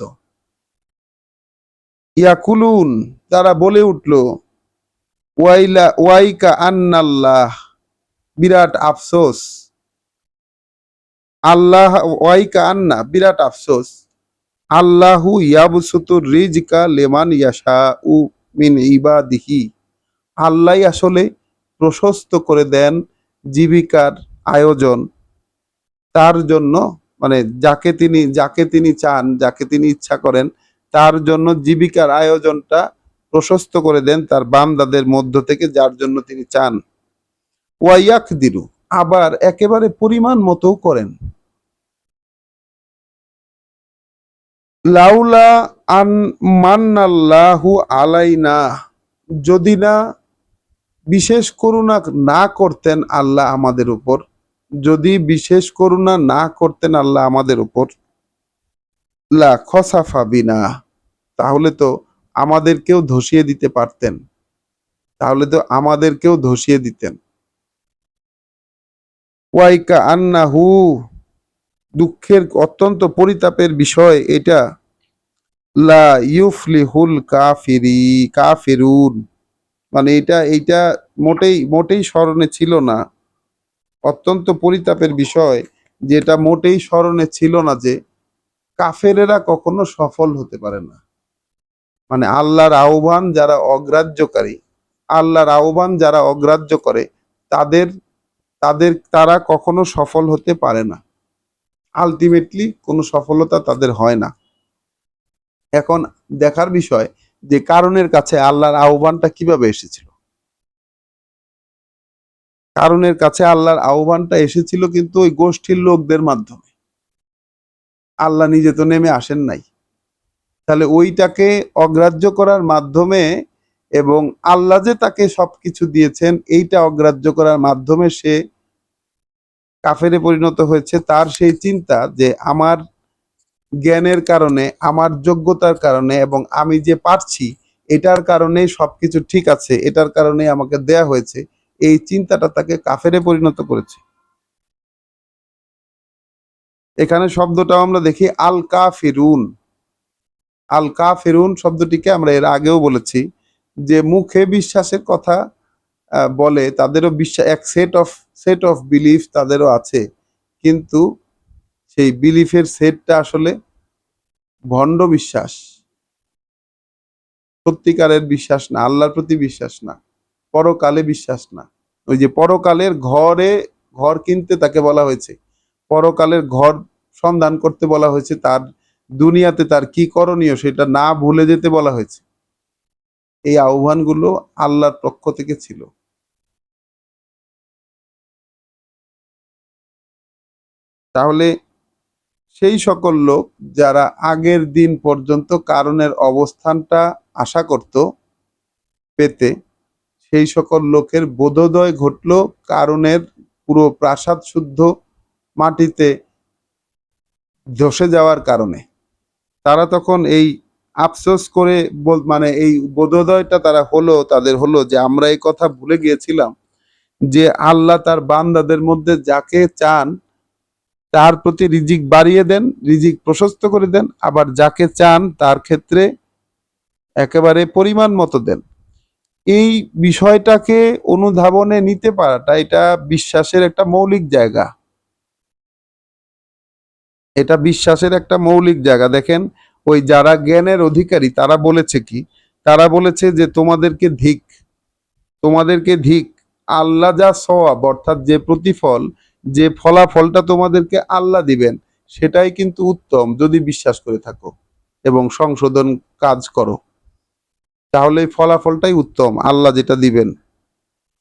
ইয়াকুলুন, তারা বলে উঠল, ওয়াইলা ওয়াইকা আন্নাল্লাহ, বিরাট আফসোস, আল্লাহ, ওয়াইকা আন্না, বিরাট আফসোস, আল্লাহু ইয়াবসুতুর রিজকা লিমান ইয়াশাউ মিন ইবাদিহি, আল্লাহ আসলে প্রশস্ত করে দেন জীবিকার আয়োজন তার জন্য, মানে যাকে তিনি চান, যাকে তিনি ইচ্ছা করেন, তার জন্য জীবিকার আয়োজনটা প্রশস্ত করে দেন তার বান্দাদের মধ্য থেকে, যার জন্য তিনি চান। ওয়াইয়াকদিরু, আবার একেবারে পরিমাণ মতো করেন। লাউলা আন মান্নাল্লাহু আলাইনা, যদি না বিশেষ করুণা না করতেন আল্লাহ আমাদের উপর, যদি বিশেষ করুণা না করতেন আল্লাহ আমাদের উপর, লা খসাফা বিনা, তাহলে তো আমাদেরকেও ধসিয়ে দিতে পারতেন, তাহলে তো আমাদেরকেও ধসিয়ে দিতেন। ওয়াইকা আন্নাহু, দুঃখের অত্যন্ত পরিতাপের বিষয় এটা, লা ইউফলিহুল কাফিরুন, মানে এইটা মোটেই মোটেই স্মরণে ছিল না। অত্যন্ত পরিতাপের বিষয়, যেটা মোটেই স্মরণে ছিল না যে কাফেরেরা কখনো সফল হতে পারে না। মানে আল্লাহর আহ্বান যারা অগ্রাহ্যকারী, আল্লাহর আহ্বান যারা অগ্রাহ্য করে, তাদের তারা কখনো সফল হতে পারে না। আলটিমেটলি কোনো সফলতা তাদের হয় না। এখন দেখার বিষয় যে কারণের কাছে আল্লাহর আহ্বানটা কিভাবে এসেছিল। কারণের কাছে আল্লাহর আহ্বানটা এসেছিল কিন্তু ওই গোষ্ঠীর লোকদের মাধ্যমে। আল্লাহ নিজে তো নেমে আসেন নাই। তাহলে ওইটাকে অগ্রাহ্য করার মাধ্যমে এবং আল্লাহ যে তাকে সবকিছু দিয়েছেন এইটা অগ্রাহ্য করার মাধ্যমে সে কাফেরে পরিণত হয়েছে। তার সেই চিন্তা যে আমার জ্ঞানের কারণে, আমার যোগ্যতার কারণে এবং আমি যে পারছি এটার কারণেই সবকিছু ঠিক আছে, এটার কারণে আমাকে দেয়া হয়েছে, এই চিন্তাটা তাকে কাফেরে পরিণত করেছে। এখানে শব্দটাও আমরা দেখি আল কাফিরুন। আল কাফিরুন শব্দটিকে আমরা এর আগেও বলেছি যে মুখে বিশ্বাসের কথা বলে, তাদেরও বিশ্বাস, এক সেট অফ বিলিফ তাদেরও আছে, কিন্তু সেই বিলিফের সেটটা আসলে ভণ্ড বিশ্বাস, সত্যিকারের বিশ্বাস না, আল্লাহর প্রতি বিশ্বাস না, পরকালে বিশ্বাস না। ওই যে পরকালের ঘর কিনতে তাকে বলা হয়েছে, পরকালের ঘর সন্ধান করতে বলা হয়েছে, তার দুনিয়াতে তার কি করণীয় সেটা না ভুলে যেতে বলা হয়েছে। এই আহ্বানগুলো আল্লাহর পক্ষ থেকে ছিল। তাহলে সেই সকল লোক যারা আগের দিন পর্যন্ত কারণের অবস্থানটা আশা করত পেতে, সেই সকল লোকের বোধোদয় ঘটল কারণের পুরো প্রাসাদ শুদ্ধ মাটিতে ধসে যাওয়ার কারণে। তারা তখন এই আফসোস করে মানে এই বোধোদয়টা তাদের হলো যে আমরা এই কথা ভুলে গিয়েছিলাম যে আল্লাহ তার বান্দাদের মধ্যে যাকে চান তার প্রতি রিজিক বাড়িয়ে দেন, রিজিক প্রশস্ত করে দেন, আবার যাকে চান তার ক্ষেত্রে একেবারে পরিমাণ মতো দেন। এই বিষয়টাকে অনুধাবনে নিতে পারাটা, এটা বিশ্বাসের একটা মৌলিক জায়গা। এটা বিশ্বাসের একটা মৌলিক জায়গা। দেখেন, ওই যারা জ্ঞানের অধিকারী তারা বলেছে কি, তারা বলেছে যে তোমাদেরকে ধিক, আল্লাহ যা সওয়াব অর্থাৎ যে প্রতিফল, যে ফলাফলটা তোমাদেরকে আল্লাহ দিবেন সেটাই কিন্তু উত্তম যদি বিশ্বাস করে থাকো এবং সংশোধন কাজ করো, তাহলে এই ফলাফলটাই উত্তম আল্লাহ যেটা দিবেন।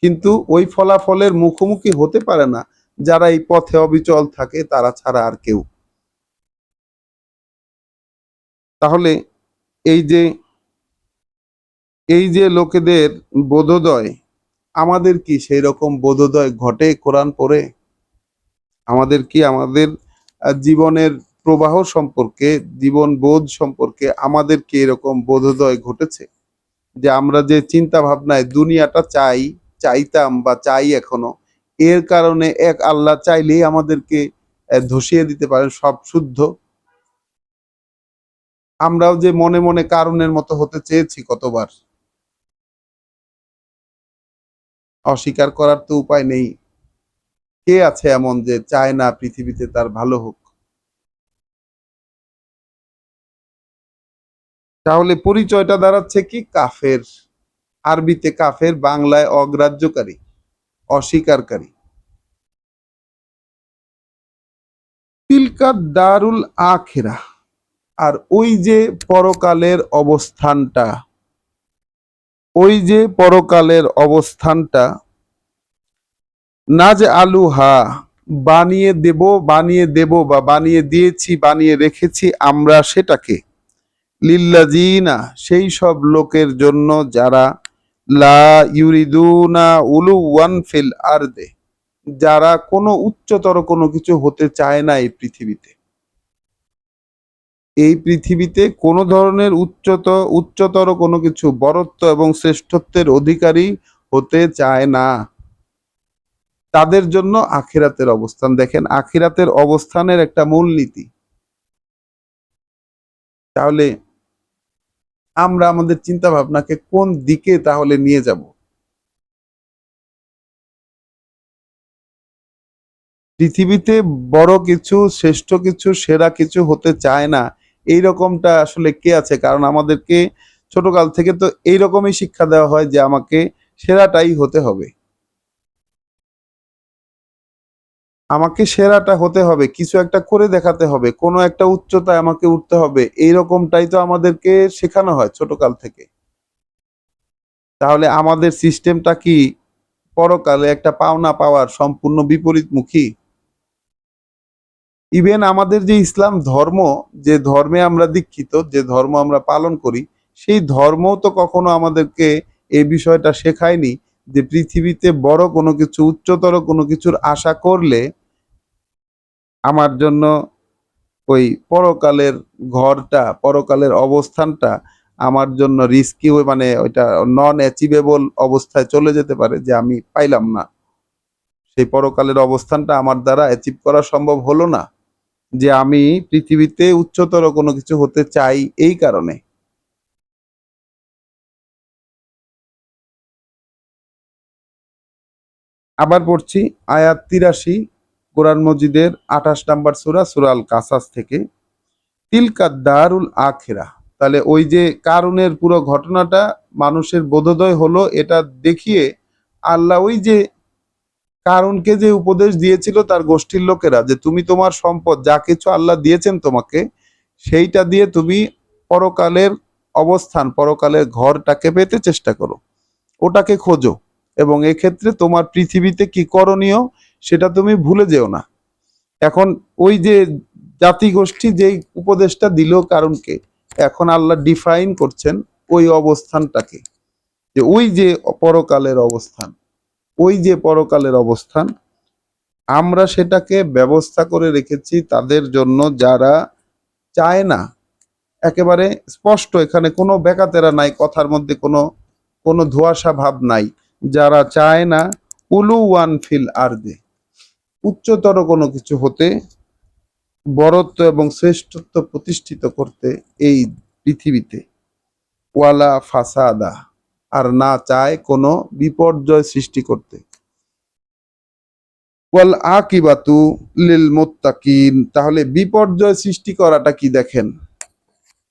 কিন্তু ওই ফলাফলের মুখোমুখি হতে পারে না যারা এই পথে অবিচল থাকে, তারা ছাড়া আর কেউ। তাহলে এই যে এই যে লোকেদের বোধোদয়, আমাদের কি সেই রকম বোধোদয় ঘটে কোরআন পড়ে? আমাদের কি আমাদের জীবনের প্রবাহ সম্পর্কে, জীবন বোধ সম্পর্কে আমাদের কি এরকম বোধোদয় ঘটেছে যে আমরা যে চিন্তা ভাবনায় দুনিয়াটা চাইতাম বা চাই এখনো, এর কারণে এক আল্লাহ চাইলেই আমাদেরকে ধসিয়ে দিতে পারেন সব শুদ্ধ? আমরাও যে মনে মনে কারণের মতো হতে চেয়েছি কতবার, অস্বীকার করার তো উপায় নেই। কে আছে এমন যে চায় না পৃথিবীতে তার ভালো হোক? তাহলে পরিচয়টা দাঁড়াচ্ছে কি? কাফের। আরবিতে কাফের, বাংলায় অগ্রাহ্যকারী, অস্বীকারী। তিলকা দারুল আখিরা, আর ওই যে পরকালের অবস্থানটা, ওই যে পরকালের অবস্থানটা, না যে আলুহা, বানিয়ে দেব বা বানিয়ে দিয়েছি, বানিয়ে রেখেছি আমরা সেটাকে, লিল্লাযিনা, সেই সব লোকের জন্য যারা লা ইউরিদুনা উলুওয়ান ফিল আরদে, যারা কোনো উচ্চতর কোনো কিছু হতে চায় না এই পৃথিবীতে। এই পৃথিবীতে কোনো ধরনের উচ্চতর কোনো কিছু, বরত্ব এবং শ্রেষ্ঠত্বের অধিকারী হতে চায় না। তাদের জন্য আখিরাতের অবস্থান। দেখেন আখিরাতের অবস্থানের একটা মূলনীতি। তাহলে আমরা আমাদের চিন্তা ভাবনাকে কোন দিকে তাহলে নিয়ে যাব? পৃথিবীতে বড় কিছু, শ্রেষ্ঠ কিছু, সেরা কিছু হতে চায় না, এইরকমটা আসলে কে আছে? কারণ আমাদেরকে ছোটকাল থেকে তো এইরকমই শিক্ষা দেওয়া হয় যে আমাকে সেরাটাই হতে হবে, আমাকে সেরাটা হতে হবে, কিছু একটা করে দেখাতে হবে, কোনো একটা উচ্চতায় আমাকে উঠতে হবে, এইরকমটাই তো আমাদেরকে শেখানো হয় ছোটকাল থেকে। তাহলে আমাদের সিস্টেমটা কি পরকালে একটা পাওনা পাওয়ার সম্পূর্ণ বিপরীতমুখী? ইভেন আমাদের যে ইসলাম ধর্ম, যে ধর্মে আমরা দীক্ষিত, যে ধর্ম আমরা পালন করি, সেই ধর্মও তো কখনো আমাদেরকে এই বিষয়টা শেখায়নি যে পৃথিবীতে বড় কোনো কিছু, উচ্চতর কোনো কিছুর আশা করলে আমার জন্য ওই পরকালের ঘরটা, পরকালের অবস্থানটা আমার জন্য রিস্কি, মানে ওইটা নন অ্যাচিভেবল অবস্থায় চলে যেতে পারে, যে আমি পাইলাম না, সেই পরকালের অবস্থানটা আমার দ্বারা অ্যাচিভ করা সম্ভব হলো না, যে আমি পৃথিবীতে উচ্চতর কোনো কিছু হতে চাই এই কারণে। আবার পড়ছি আয়াত 83, কোরআন মজিদের 28 নম্বর সূরা, সূরা আল কাসাস থেকে। তিলকা দারুল আখিরা। তাহলে ওই যে কারুনের পুরো ঘটনাটা মানুষের বোধোদয় হলো, এটা দেখিয়ে আল্লাহ ওই যে কারুনকে যে উপদেশ দিয়েছিল তার গোষ্ঠীর লোকেরা, যে তুমি তোমার সম্পদ যা কিছু আল্লাহ দিয়েছেন তোমাকে, সেইটা দিয়ে তুমি পরকালের অবস্থান, পরকালের ঘরটাকে পেতে চেষ্টা করো, ওটাকে খোঁজো, এবং এক্ষেত্রে তোমার পৃথিবীতে কি করণীয় সেটা তুমি ভুলে যেও না। এখন ওই যে জাতিগোষ্ঠী যেই উপদেশটা দিল কারণকে, এখন আল্লাহ ডিফাইন করছেন ওই অবস্থানটাকে, যে ওই যে পরকালের অবস্থান, ওই যে পরকালের অবস্থান, আমরা সেটাকে ব্যবস্থা করে রেখেছি তাদের জন্য যারা চায় না। একেবারে স্পষ্ট, এখানে কোনো বেকাতেরা নাই, কথার মধ্যে কোনো কোনো ধোঁয়াশা ভাব নাই। যারা চায় না উলু ওয়ান ফিল আরদে, উচ্চতর কোনো কিছু হতে, বড়ত্ব এবং শ্রেষ্ঠত্ব প্রতিষ্ঠিত করতে এই পৃথিবীতে, ওয়ালা ফাসাদা, আর না চায় কোনো বিপর্যয় সৃষ্টি করতে। ওয়াল আকিবাতু লিল মুত্তাকিন। তাহলে বিপর্যয় সৃষ্টি করাটা কি? দেখেন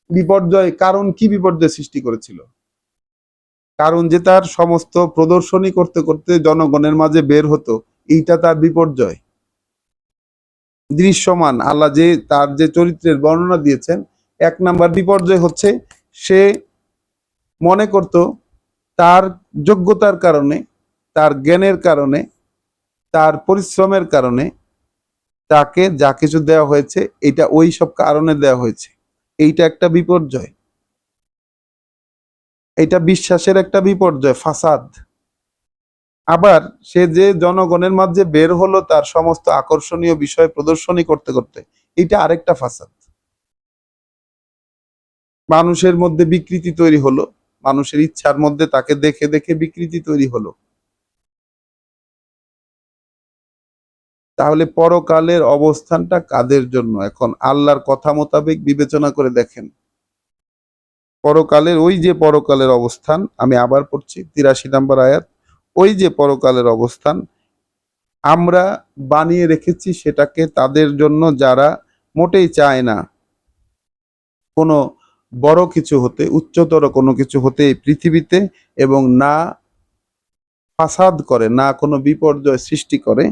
বিপর্যয়, কারণ কি বিপর্যয় সৃষ্টি করেছিল? কারণ যে তার সমস্ত প্রদর্শনী করতে করতে জনগণের মাঝে বের হতো, এইটা তার বিপর্যয়। দৃশ্যমান আল্লাহ যে তার যে চরিত্রের বর্ণনা দিয়েছেন, এক নাম্বার বিপর্যয় হচ্ছে সে মনে করত তার যোগ্যতার কারণে, তার জ্ঞানের কারণে, তার পরিশ্রমের কারণে তাকে যা কিছু দেওয়া হয়েছে এটা ওই সব কারণে দেওয়া হয়েছে, এইটা একটা বিপর্যয়। এটা বিশ্বাসের একটা বিপর্যয়, ফাসাদ। আবার সে যে জনগণের মাঝে বের হলো তার সমস্ত আকর্ষণীয় বিষয় প্রদর্শনী করতে করতে, এটা আরেকটা ফাসাদ। মানুষের মধ্যে বিকৃতি তৈরি হলো, মানুষের ইচ্ছার মধ্যে তাকে দেখে দেখে বিকৃতি তৈরি হলো। তাহলে পরকালের অবস্থানটা কাদের জন্য? এখন আল্লাহর কথা মোতাবেক বিবেচনা করে দেখেন, পরকালের ওই যে পরকালের অবস্থান, আমি আবার পড়ছি 83 নম্বর আয়াত, ওই যে পরকালের অবস্থান আমরা বানিয়ে রেখেছি সেটাকে তাদের জন্য যারা মোটেই চায় না কোনো বড় কিছু হতে, উচ্চতর কোনো কিছু হতে এই পৃথিবীতে, এবং না ফাসাদ করে, না কোনো বিপর্যয় সৃষ্টি করে।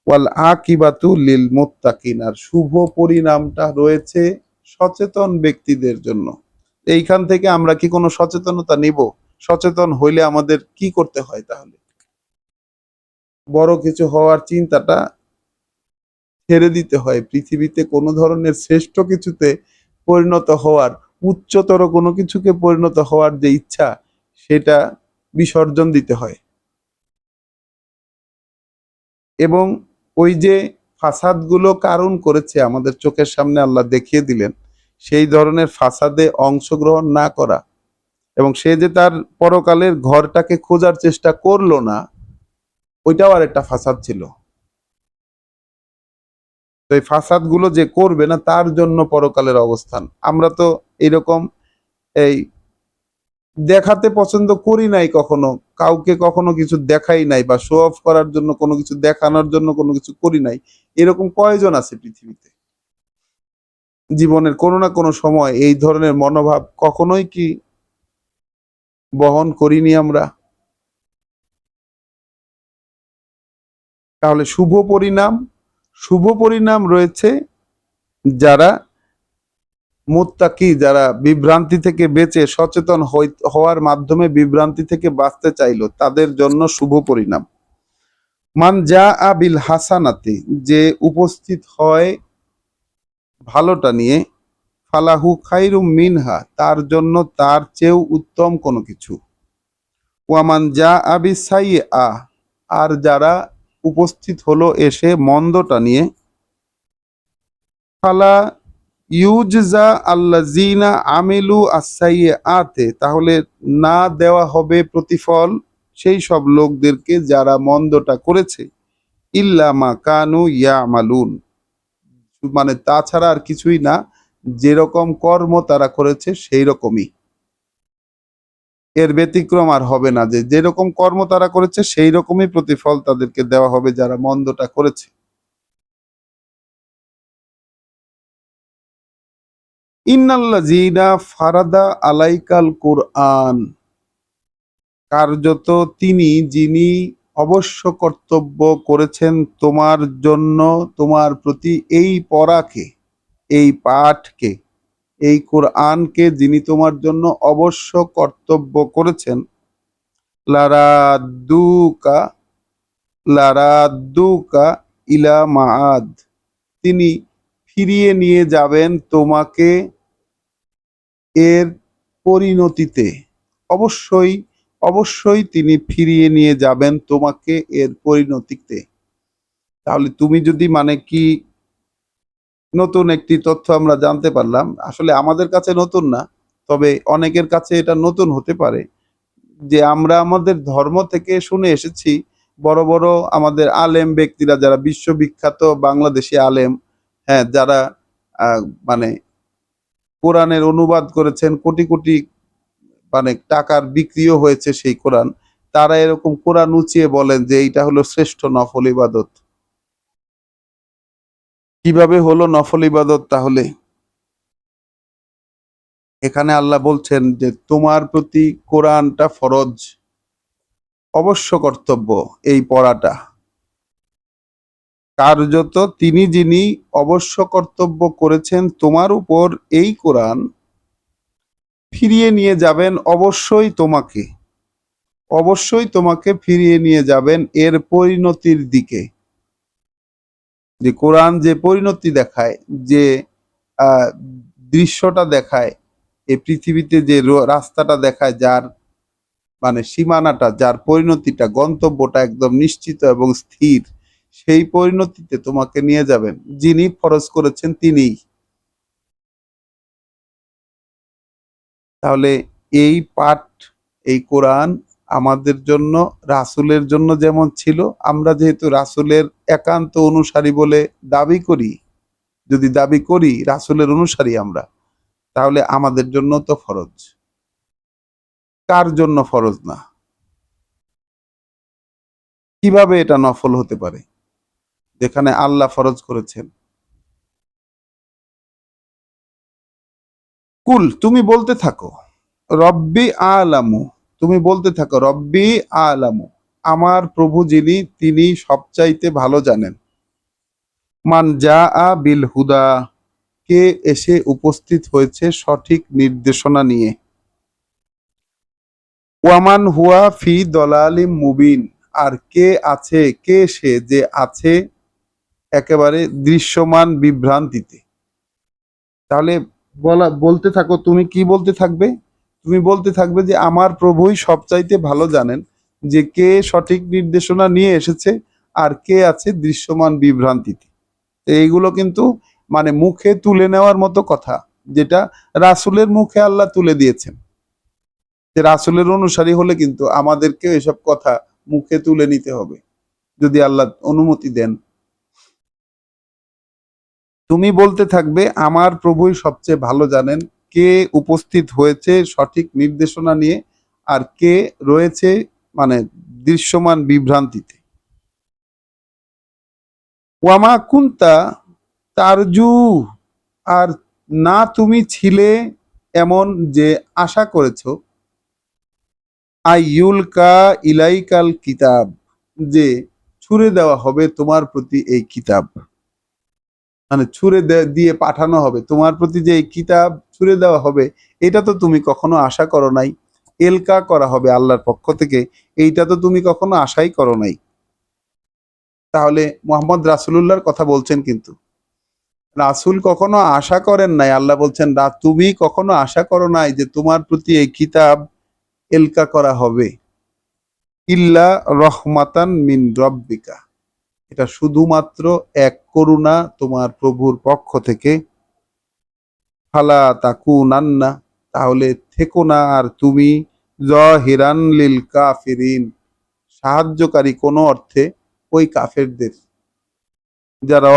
ওয়াল আকিবাতু লিল মুত্তাকিন, আর শুভ পরিণামটা রয়েছে সচেতন ব্যক্তিদের জন্য। এইখান থেকে আমরা কি কোনো সচেতনতা নিব? সচেতন হইলে আমাদের কি করতে হয়? তাহলে বড় কিছু হওয়ার চিন্তাটা ছেড়ে দিতে হয়, পৃথিবীতে কোনো ধরনের শ্রেষ্ঠ কিছুতে পরিণত হওয়ার, উচ্চতর কোনো কিছুকে পরিণত হওয়ার যে ইচ্ছা, সেটা বিসর্জন দিতে হয়। এবং ওই যে ফাসাদগুলো কারণ করেছে আমাদের চোখের সামনে আল্লাহ দেখিয়ে দিলেন, সেই ধরনের ফাসাদে অংশগ্রহণ না করা, এবং সে যে তার পরকালের ঘরটাকে খোঁজার চেষ্টা করলো না, ওইটাও আর একটা ফাসাদ ছিল। তো এই ফাসাদ গুলো যে করবে না তার জন্য পরকালের অবস্থান। আমরা তো এরকম এই দেখাতে পছন্দ করি নাই কখনো, কাউকে কখনো কিছু দেখাই নাই, বা শো অফ করার জন্য কোনো কিছু দেখানোর জন্য কোনো কিছু করি নাই। এরকম কয়জন আছে পৃথিবীতে? জীবনের কোনো না কোনো সময় এই ধরনের মনোভাব কখনোই কি বহন করিনি আমরা? তাহলে শুভ পরিণাম রয়েছে যারা মুত্তাকি, যারা বিভ্রান্তি থেকে বেঁচে সচেতন হওয়ার মাধ্যমে বিভ্রান্তি থেকে বাঁচতে চাইলো, তাদের জন্য শুভ পরিণাম। মান যা আবিল হাসানাতি, যে উপস্থিত হয় ভালোটা নিয়ে, ফালাহু খাইরুম মিনহা, তার জন্য তার চেয়েও উত্তম কোনো কিছু। ওয়ামান যা আবি সাই আ, আর যারা উপস্থিত হলো এসে মন্দটা নিয়ে, ফালা ইউজজা আল্লাযিনা আমিলু আস-সাইয়্যাতে, তাহলে না দেওয়া হবে প্রতিফল সেই সব লোকদেরকে যারা মন্দটা করেছে, ইল্লা মা কানু ইয়ামালুন, মানে তাছাড়া আর কিছুই না, যেরকম কর্ম তারা করেছে সেই রকমই, এর ব্যতিক্রম আর হবে না, যে যেরকম কর্ম তারা করেছে সেই রকমই প্রতিফল তাদেরকে দেওয়া হবে যারা মন্দটা করেছে। ইন্নাল্লাযীনা ফারাদা আলাইকাল কুরআন, কার্যত তিনি যিনি অবশ্য কর্তব্য করেছেন তোমার জন্য, তোমার প্রতি এই পড়াকে, এই পাঠকে, এই কোরআনকে যিনি তোমার জন্য অবশ্য কর্তব্য করেছেন, লারাদ্দুকা লারাদ্দুকা ইলা মাআদ, তিনি ফিরিয়ে নিয়ে যাবেন তোমাকে এর পরিণতিতে। অবশ্যই অবশ্যই তিনি ফিরিয়ে নিয়ে যাবেন তোমাকে এর পরিণতিতে। তাহলে তুমি যদি, মানে কি, নতুন একটি তথ্য আমরা জানতে পারলাম, আসলে আমাদের কাছে নতুন না, তবে অনেকের কাছে এটা নতুন হতে পারে, যে আমরা আমাদের ধর্ম থেকে শুনে এসেছি, বড় বড় আমাদের আলেম ব্যক্তিরা, যারা বিশ্ববিখ্যাত বাংলাদেশি আলেম, হ্যাঁ, যারা মানে কোরআনের অনুবাদ করেছেন, কোটি কোটি মানে টাকার বিক্রিও হয়েছে সেই কোরআন, তারা এরকম কোরআন উঁচিয়ে বলেন যে এইটা হলো শ্রেষ্ঠ নফল ইবাদত। কিভাবে হলো নফল ইবাদত? তাহলে এখানে আল্লাহ বলছেন যে তোমার প্রতি কোরআনটা ফরজ, অবশ্য কর্তব্য এই পড়াটা। কার্যত তিনি যিনি অবশ্য কর্তব্য করেছেন তোমার উপর এই কোরআন, ফিরিয়ে নিয়ে যাবেন অবশ্যই তোমাকে ফিরিয়ে নিয়ে যাবেন এর পরিণতির দিকে। যে কোরআন যে পরিণতি দেখায়, যে আহ, দৃশ্যটা দেখায়, এই পৃথিবীতে যে রাস্তাটা দেখায়, যার মানে সীমানাটা, যার পরিণতিটা, গন্তব্যটা একদম নিশ্চিত এবং স্থির, সেই পরিণতিতে তোমাকে নিয়ে যাবেন যিনি ফরজ করেছেন তিনিই। তাহলে এই পাঠ, এই কোরআন আমাদের জন্য, রাসূলের জন্য যেমন ছিল, আমরা যেহেতু রাসূলের একান্ত অনুসারী বলে দাবি করি, যদি দাবি করি রাসূলের অনুসারী আমরা, তাহলে আমাদের জন্য তো ফরজ। কার জন্য ফরজ না? কিভাবে এটা নফল হতে পারে যেখানে আল্লাহ ফরজ করেছেন? কুল, তুমি বলতে থাকো, রব্বি আলামু, তুমি বলতে থাকো, রব্বি আলামু, আমার প্রভু যিনি, তিনি সবচাইতে ভালো জানেন। মান যা আ বিল হুদা, কে এসে উপস্থিত হয়েছে সঠিক নির্দেশনা নিয়ে। ওয়ামান হুয়া ফি দলালিম মুবিন, আর কে সে যে আছে একেবারে দৃশ্যমান বিভ্রান্তিতে। তাহলে বলতে থাকো, তুমি কি বলতে থাকবে? তুমি বলতে থাকবে যে আমার প্রভুই সবচাইতে ভালো জানেন যে কে সঠিক নির্দেশনা নিয়ে এসেছে আর কে আছে দৃশ্যমান বিভ্রান্তিতে। তো এইগুলো কিন্তু মানে মুখে তুলে নেওয়ার মতো কথা, যেটা রাসূলের মুখে আল্লাহ তুলে দিয়েছেন। যে রাসূলের অনুসারী হলে কিন্তু আমাদেরকেও এসব কথা মুখে তুলে নিতে হবে। যদি আল্লাহ অনুমতি দেন। তুমি বলতে থাকবে আমার প্রভুই সবচেয়ে ভালো জানেন কে উপস্থিত হয়েছে সঠিক নির্দেশনা নিয়ে আর কে রয়েছে মানে দৃশ্যমান বিভ্রান্তিতে। ওয়ামা কুন্তা তারজু, আর না তুমি ছিলে এমন যে আশা করেছো আইয়ুলকা ইলাইকাল কিতাব, যে ছুড়ে দেওয়া হবে তোমার প্রতি এই কিতাব, মানে দিয়ে পাঠানো হবে তোমার প্রতি যে এই কিতাব ছুড়ে দেওয়া হবে, এটা তো তুমি কখনো আশা করো নাই। এলকা করা হবে আল্লাহর পক্ষ থেকে, এইটা তো তুমি কখনো আশাই করো নাই। তাহলে মোহাম্মদ রাসূলুল্লাহর কথা বলছেন, কিন্তু রাসূল কখনো আশা করেন নাই। আল্লাহ বলছেন তুমি কখনো আশা করো নাই যে তোমার প্রতি এই কিতাব এলকা করা হবে। ইল্লা রহমাতান মিন রব্বিকা, এটা শুধুমাত্র এক করুণা তোমার প্রভুর পক্ষ থেকে। ফালা তাকুনান্না, তাহলে থেকো না আর তুমি যহিরান লিল কাফিরিন, সাহায্যকারী কোনো অর্থে ওই কাফেরদের, যারা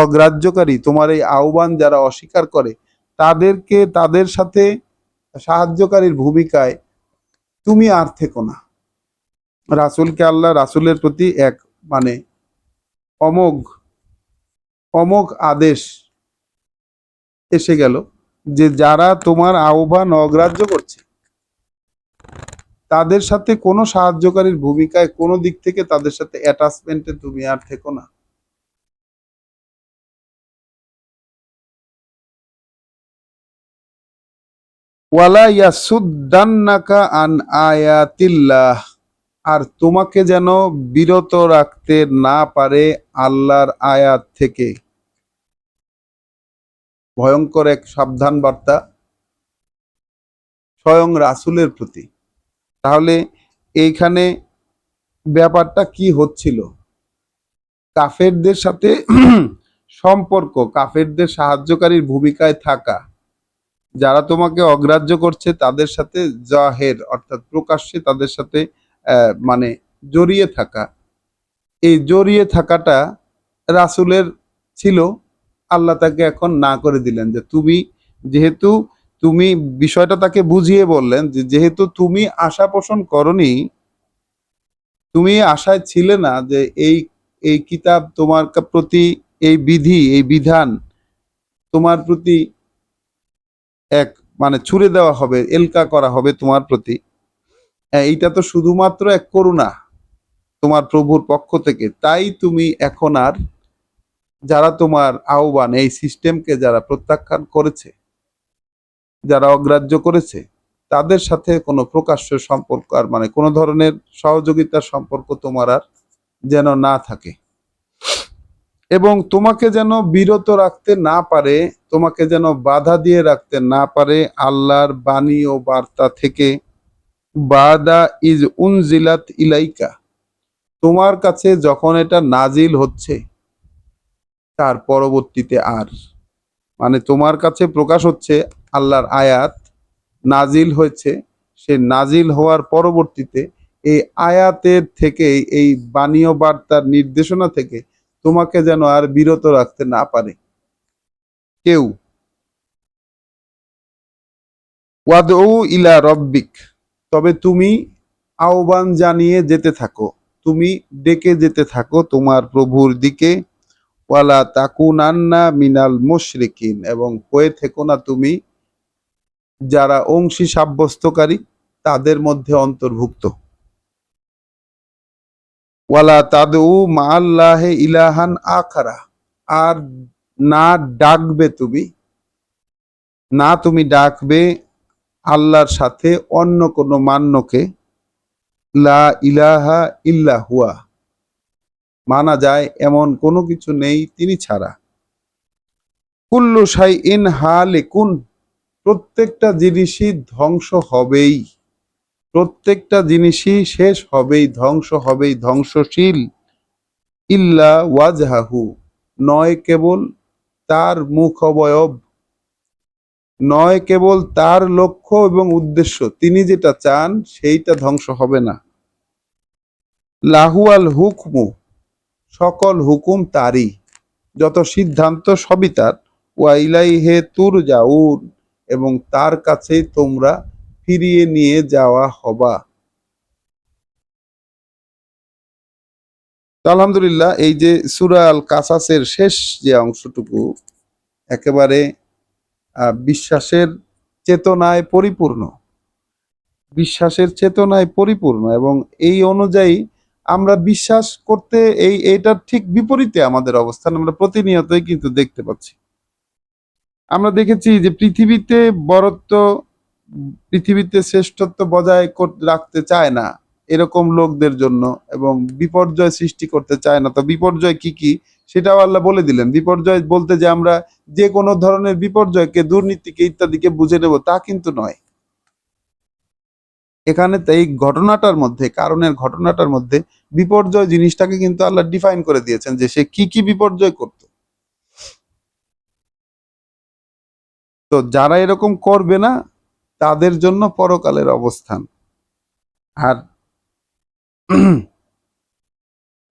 অগ্রাহ্যকারী, তোমার এই আহ্বান যারা অস্বীকার করে তাদেরকে তাদের সাথে সাহায্যকারীর ভূমিকায় তুমি আর থেকো না। রাসূলকে আল্লাহ রাসূলের প্রতি এক মানে অমোঘ অমোঘ আদেশ এসে গেল যে যারা তোমার আহ্বান অগ্রাহ্য করছে তাদের সাথে কোনো সাহায্যকারীর ভূমিকায় কোনো দিক থেকে তাদের সাথে অ্যাটাচমেন্টে তুমি আর থেকো না। ওয়ালা ইয়াসুদ্দান্নাকা আন আয়াতিল্লাহ, আর তোমাকে যেন বিরত রাখতে না পারে আল্লাহর আয়াত থেকে। ভয়ঙ্কর এক সাবধান বার্তা স্বয়ং রাসূলের প্রতি। তাহলে এইখানে ব্যাপারটা কি হচ্ছিল? কাফেরদের সাথে সম্পর্ক, কাফেরদের সাহায্যকারীর ভূমিকায় থাকা, যারা তোমাকে অগ্রাহ্য করছে তাদের সাথে জাহের অর্থাৎ প্রকাশ্যে তাদের সাথে মানে জড়িয়ে থাকা, এই জড়িয়ে থাকাটা রাসূলের ছিল। আল্লাহ তাকে এখন না করে দিলেন যে তুমি যেহেতু তুমি বিষয়টা তাকে বুঝিয়ে বললেন যে যেহেতু তুমি আশা পোষণ করনি, তুমি আশায় ছিলে না যে এই এই কিতাব তোমার প্রতি, এই বিধি এই বিধান তোমার প্রতি এক মানে ছুড়ে দেওয়া হবে, এলকা করা হবে তোমার প্রতি। এইটা তো শুধুমাত্র এক করুণা তোমার প্রভুর পক্ষ থেকে, তাই তুমি এখন আর যারা তোমার আহ্বান এই সিস্টেমকে যারা প্রত্যাখ্যান করেছে, যারা অগ্রাহ্য করেছে, তাদের সাথে কোনো প্রকাশ্য সম্পর্ক আর মানে কোনো ধরনের সহযোগিতার সম্পর্ক তোমার আর যেন না থাকে, এবং তোমাকে যেন বিরত রাখতে না পারে, তোমাকে যেন বাধা দিয়ে রাখতে না পারে আল্লাহর বাণী ও বার্তা থেকে। বাদা ইজ উনজিলাত ইলাইকা, তোমার কাছে যখন এটা নাজিল হচ্ছে তার পরবর্তীতে আর মানে তোমার কাছে প্রকাশ হচ্ছে আল্লাহর আয়াত নাজিল হয়েছে, সে নাজিল হওয়ার পরবর্তীতে এই আয়াতের থেকে এই বাণী ও বার্তার নির্দেশনা থেকে তোমাকে যেন আর বিরত রাখতে না পারে কেউ। ওয়াদউ ইলা রব্বিক, তবে তুমি আহ্বান জানিয়ে যেতে থাকো, তুমি ডেকে যেতে থাকো তোমার প্রভুর দিকে। ওয়ালা তাকুনান্না মিনাল মুশরিকিন, এবং হয়ে থেকো না তুমি যারা অংশী সাব্যস্তকারী তাদের মধ্যে অন্তর্ভুক্ত। ওয়ালা তাদউ মাআল্লাহি ইলাহান আখারা, আর না ডাকবে তুমি, না তুমি ডাকবে আল্লাহর সাথে অন্য কোনো মান্যকে। লা ইলাহা ইল্লা হুয়া, মানা যায় এমন কোনো কিছু নেই তিনি ছাড়া। কুল্লু শাইইন হালিকুন, প্রত্যেকটা জিনিসই ধ্বংস হবেই, প্রত্যেকটা জিনিসই শেষ হবেই, ধ্বংস হবেই, ধ্বংসশীল। ইল্লা ওয়াজহাহু, নয় কেবল তার মুখ অবয়ব, নয় কেবল তার লক্ষ্য এবং উদ্দেশ্য, তিনি যেটা চান সেইটা ধ্বংস হবে না। লাহু আল হুকমু, সকল হুকুম তারই, যত সিদ্ধান্ত সবই তার। ওয়া ইলাইহি তুরজাউন, এবং তার কাছেই তোমরা ফিরিয়ে নিয়ে যাওয়া হবা। তো আলহামদুলিল্লাহ, এই যে সূরা আল কাসাসের শেষ যে অংশটুকু একেবারে বিশ্বাসের চেতনায় পরিপূর্ণ, বিশ্বাসের চেতনায় পরিপূর্ণ, এবং এই অনুযায়ী আমরা বিশ্বাস করতে এইটার ঠিক বিপরীতে আমাদের অবস্থান আমরা প্রতিনিয়তই কিন্তু দেখতে পাচ্ছি। আমরা দেখেছি যে পৃথিবীতে শ্রেষ্ঠত্ব বজায় রাখতে চায় না এরকম লোকদের জন্য, এবং বিপর্যয় সৃষ্টি করতে চায় না। তো বিপর্যয় কি কি সেটাও আল্লাহ বলে দিলেন। বিপর্যয় বলতে যে আমরা যে কোনো ধরনের বিপর্যয়কে, দুর্নীতিকে ইত্যাদিকে বুঝে নেব তা কিন্তু নয়। এখানে তো এই ঘটনাটার মধ্যে, কারণের ঘটনাটার মধ্যে বিপর্যয় জিনিসটাকে কিন্তু আল্লাহ ডিফাইন করে দিয়েছেন যে সে কি কি বিপর্যয় করত। তো যারা এরকম করবে না তাদের জন্য পরকালের অবস্থান। আর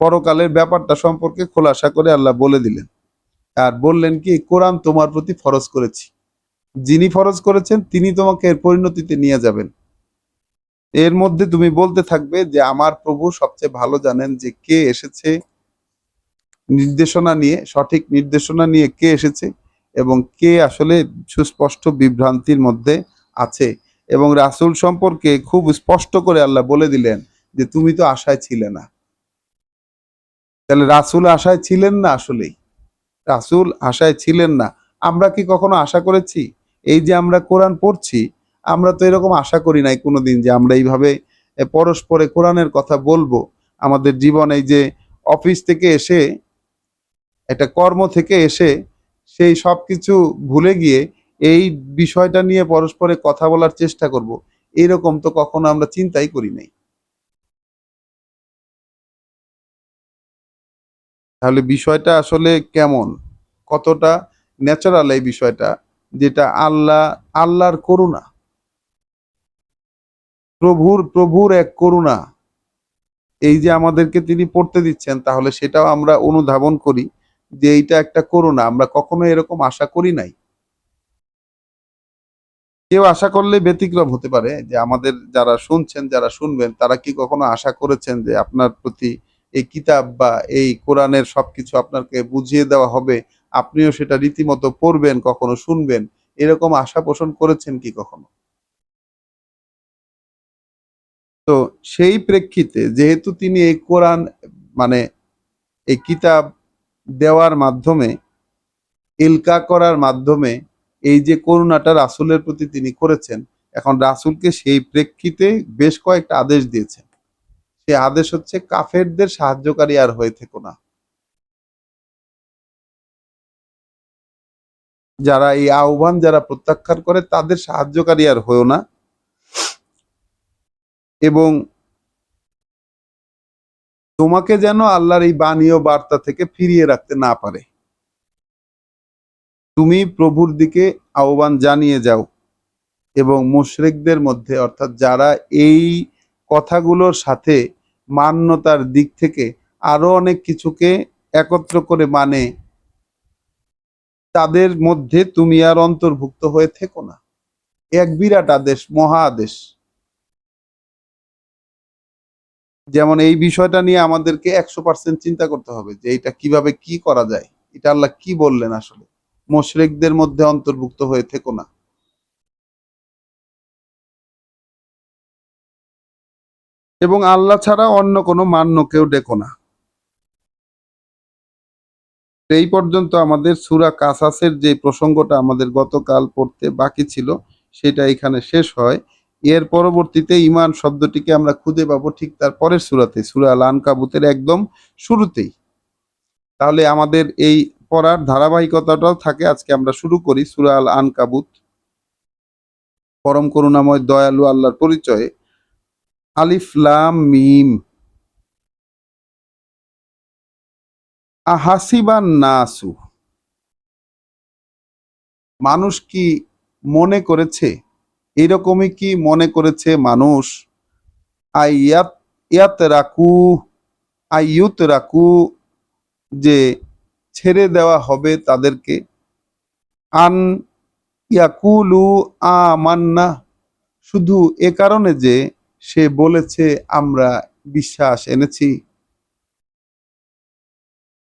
পরকালের ব্যাপারটা সম্পর্কে খোলাসা করে আল্লাহ বলে দিলেন, আর বললেন কি, কোরআন তোমার প্রতি ফরজ করেছি, যিনি ফরজ করেছেন তিনি তোমাকে এর পরিণতিতে নিয়ে যাবেন। এর মধ্যে তুমি বলতে থাকবে যে আমার প্রভু সবচেয়ে ভালো জানেন যে কে এসেছে নির্দেশনা নিয়ে, সঠিক নির্দেশনা নিয়ে কে এসেছে, এবং কে আসলে সুস্পষ্ট বিভ্রান্তির মধ্যে আছে। এবং রাসূল সম্পর্কে খুব স্পষ্ট করে আল্লাহ বলে দিলেন যে তুমি তো আশায় ছিলে না। তাহলে রাসূল আশায় ছিলেন না? আসলেই রাসূল আশায় ছিলেন না। আমরা কি কখনো আশা করেছি? এই যে আমরা কোরআন পড়ছি, আমরা তো এরকম আশা করি নাই কোনোদিন যে আমরা এইভাবে পরস্পরে কোরআনের কথা বলবো। আমাদের জীবন, এই যে অফিস থেকে এসে, একটা কর্ম থেকে এসে সেই সবকিছু ভুলে গিয়ে এই বিষয়টা নিয়ে পরস্পরে কথা বলার চেষ্টা করব, এরকম তো কখনো আমরা চিন্তাই করি নাই। তাহলে বিষয়টা আসলে কেমন, কতটা ন্যাচারাল এই বিষয়টা, যেটা আল্লাহর করুণা, প্রভুর এক করুণা, এই যে আমাদেরকে তিনি পড়তে দিচ্ছেন, তাহলে সেটাও আমরা অনুধাবন করি যে এইটা একটা করুণা। আমরা কখনো এরকম আশা করি নাই। কেউ আশা করলে ব্যতিক্রম হতে পারে, যে আমাদের যারা শুনছেন, যারা শুনবেন, তারা কি কখনো আশা করেছেন যে আপনার প্রতি এই কিতাব বা এই কোরআনের সবকিছু আপনাকে বুঝিয়ে দেওয়া হবে, আপনিও সেটা রীতিমতো পড়বেন, কখনো শুনবেন, এরকম আশা পোষণ করেছেন কি কখনো? তো সেই প্রেক্ষিতে যেহেতু তিনি এই কোরআন, মানে এই কিতাব দেওয়ার মাধ্যমে, ইলকা করার মাধ্যমে এই যে করুণাটা রাসূলের প্রতি তিনি করেছেন, এখন রাসূলকে সেই প্রেক্ষিতে বেশ কয়েকটা আদেশ দিয়েছেন। সেই আদেশ হচ্ছে, কাফেরদের সাহায্যকারী আর হয়ে থেকো না। যারা এই আহ্বান যারা প্রত্যাখ্যান করে তাদের সাহায্যকারী আর হয়েও না, এবং তোমাকে যেন আল্লাহর এই বাণী ও বার্তা থেকে ফিরিয়ে রাখতে না পারে। তুমি প্রভুর দিকে আহ্বান জানিয়ে যাও, এবং মুশরিকদের মধ্যে, অর্থাৎ যারা এই কথাগুলোর সাথে মান্যতার দিক থেকে আরো অনেক কিছুকে একত্র করে মানে, তাদের মধ্যে তুমি আর অন্তর্ভুক্ত হয়ে থেকো না। এক বিরাট আদেশ, মহা আদেশ। যেমন এই বিষয়টা নিয়ে আমাদেরকে 100% চিন্তা করতে হবে যে এটা কিভাবে কি করা যায়। এটা আল্লাহ কি বললেন আসলে, মুশরিকদের মধ্যে অন্তর্ভুক্ত হয়ে থেকো না, এবং আল্লাহ ছাড়া অন্য কোনো মান্যকেও ডেকো না। এই পর্যন্ত আমাদের সূরা কাসাসের যে প্রসঙ্গটা আমাদের গতকাল পড়তে বাকি ছিল, সেটা এখানে শেষ হয়। এর পরবর্তীতে ঈমান শব্দটিকে আমরা খুঁজে পাবো ঠিক তার পরের সূরাতে, সূরা আল আনকাবুতের একদম শুরুতেই। তাহলে আমাদের এই পড়ার ধারাবাহিকতাটাও থাকে। আজকে আমরা শুরু করি সূরা আল আনকাবুত। পরম করুণাময় দয়ালু আল্লাহর পরিচয়ে। আলিফ লাম মিম। আহাসিবান নাসু, মানুষ কি মনে করেছে, এরকমই কি মনে করেছে মানুষ, আইয়াত ইয়াত রাকু আইয়ুত রাকু, যে ছেড়ে দেওয়া হবে তাদেরকে, আন ইয়াকুলু আমান্না, শুধু এ কারণে যে সে বলেছে আমরা বিশ্বাস এনেছি।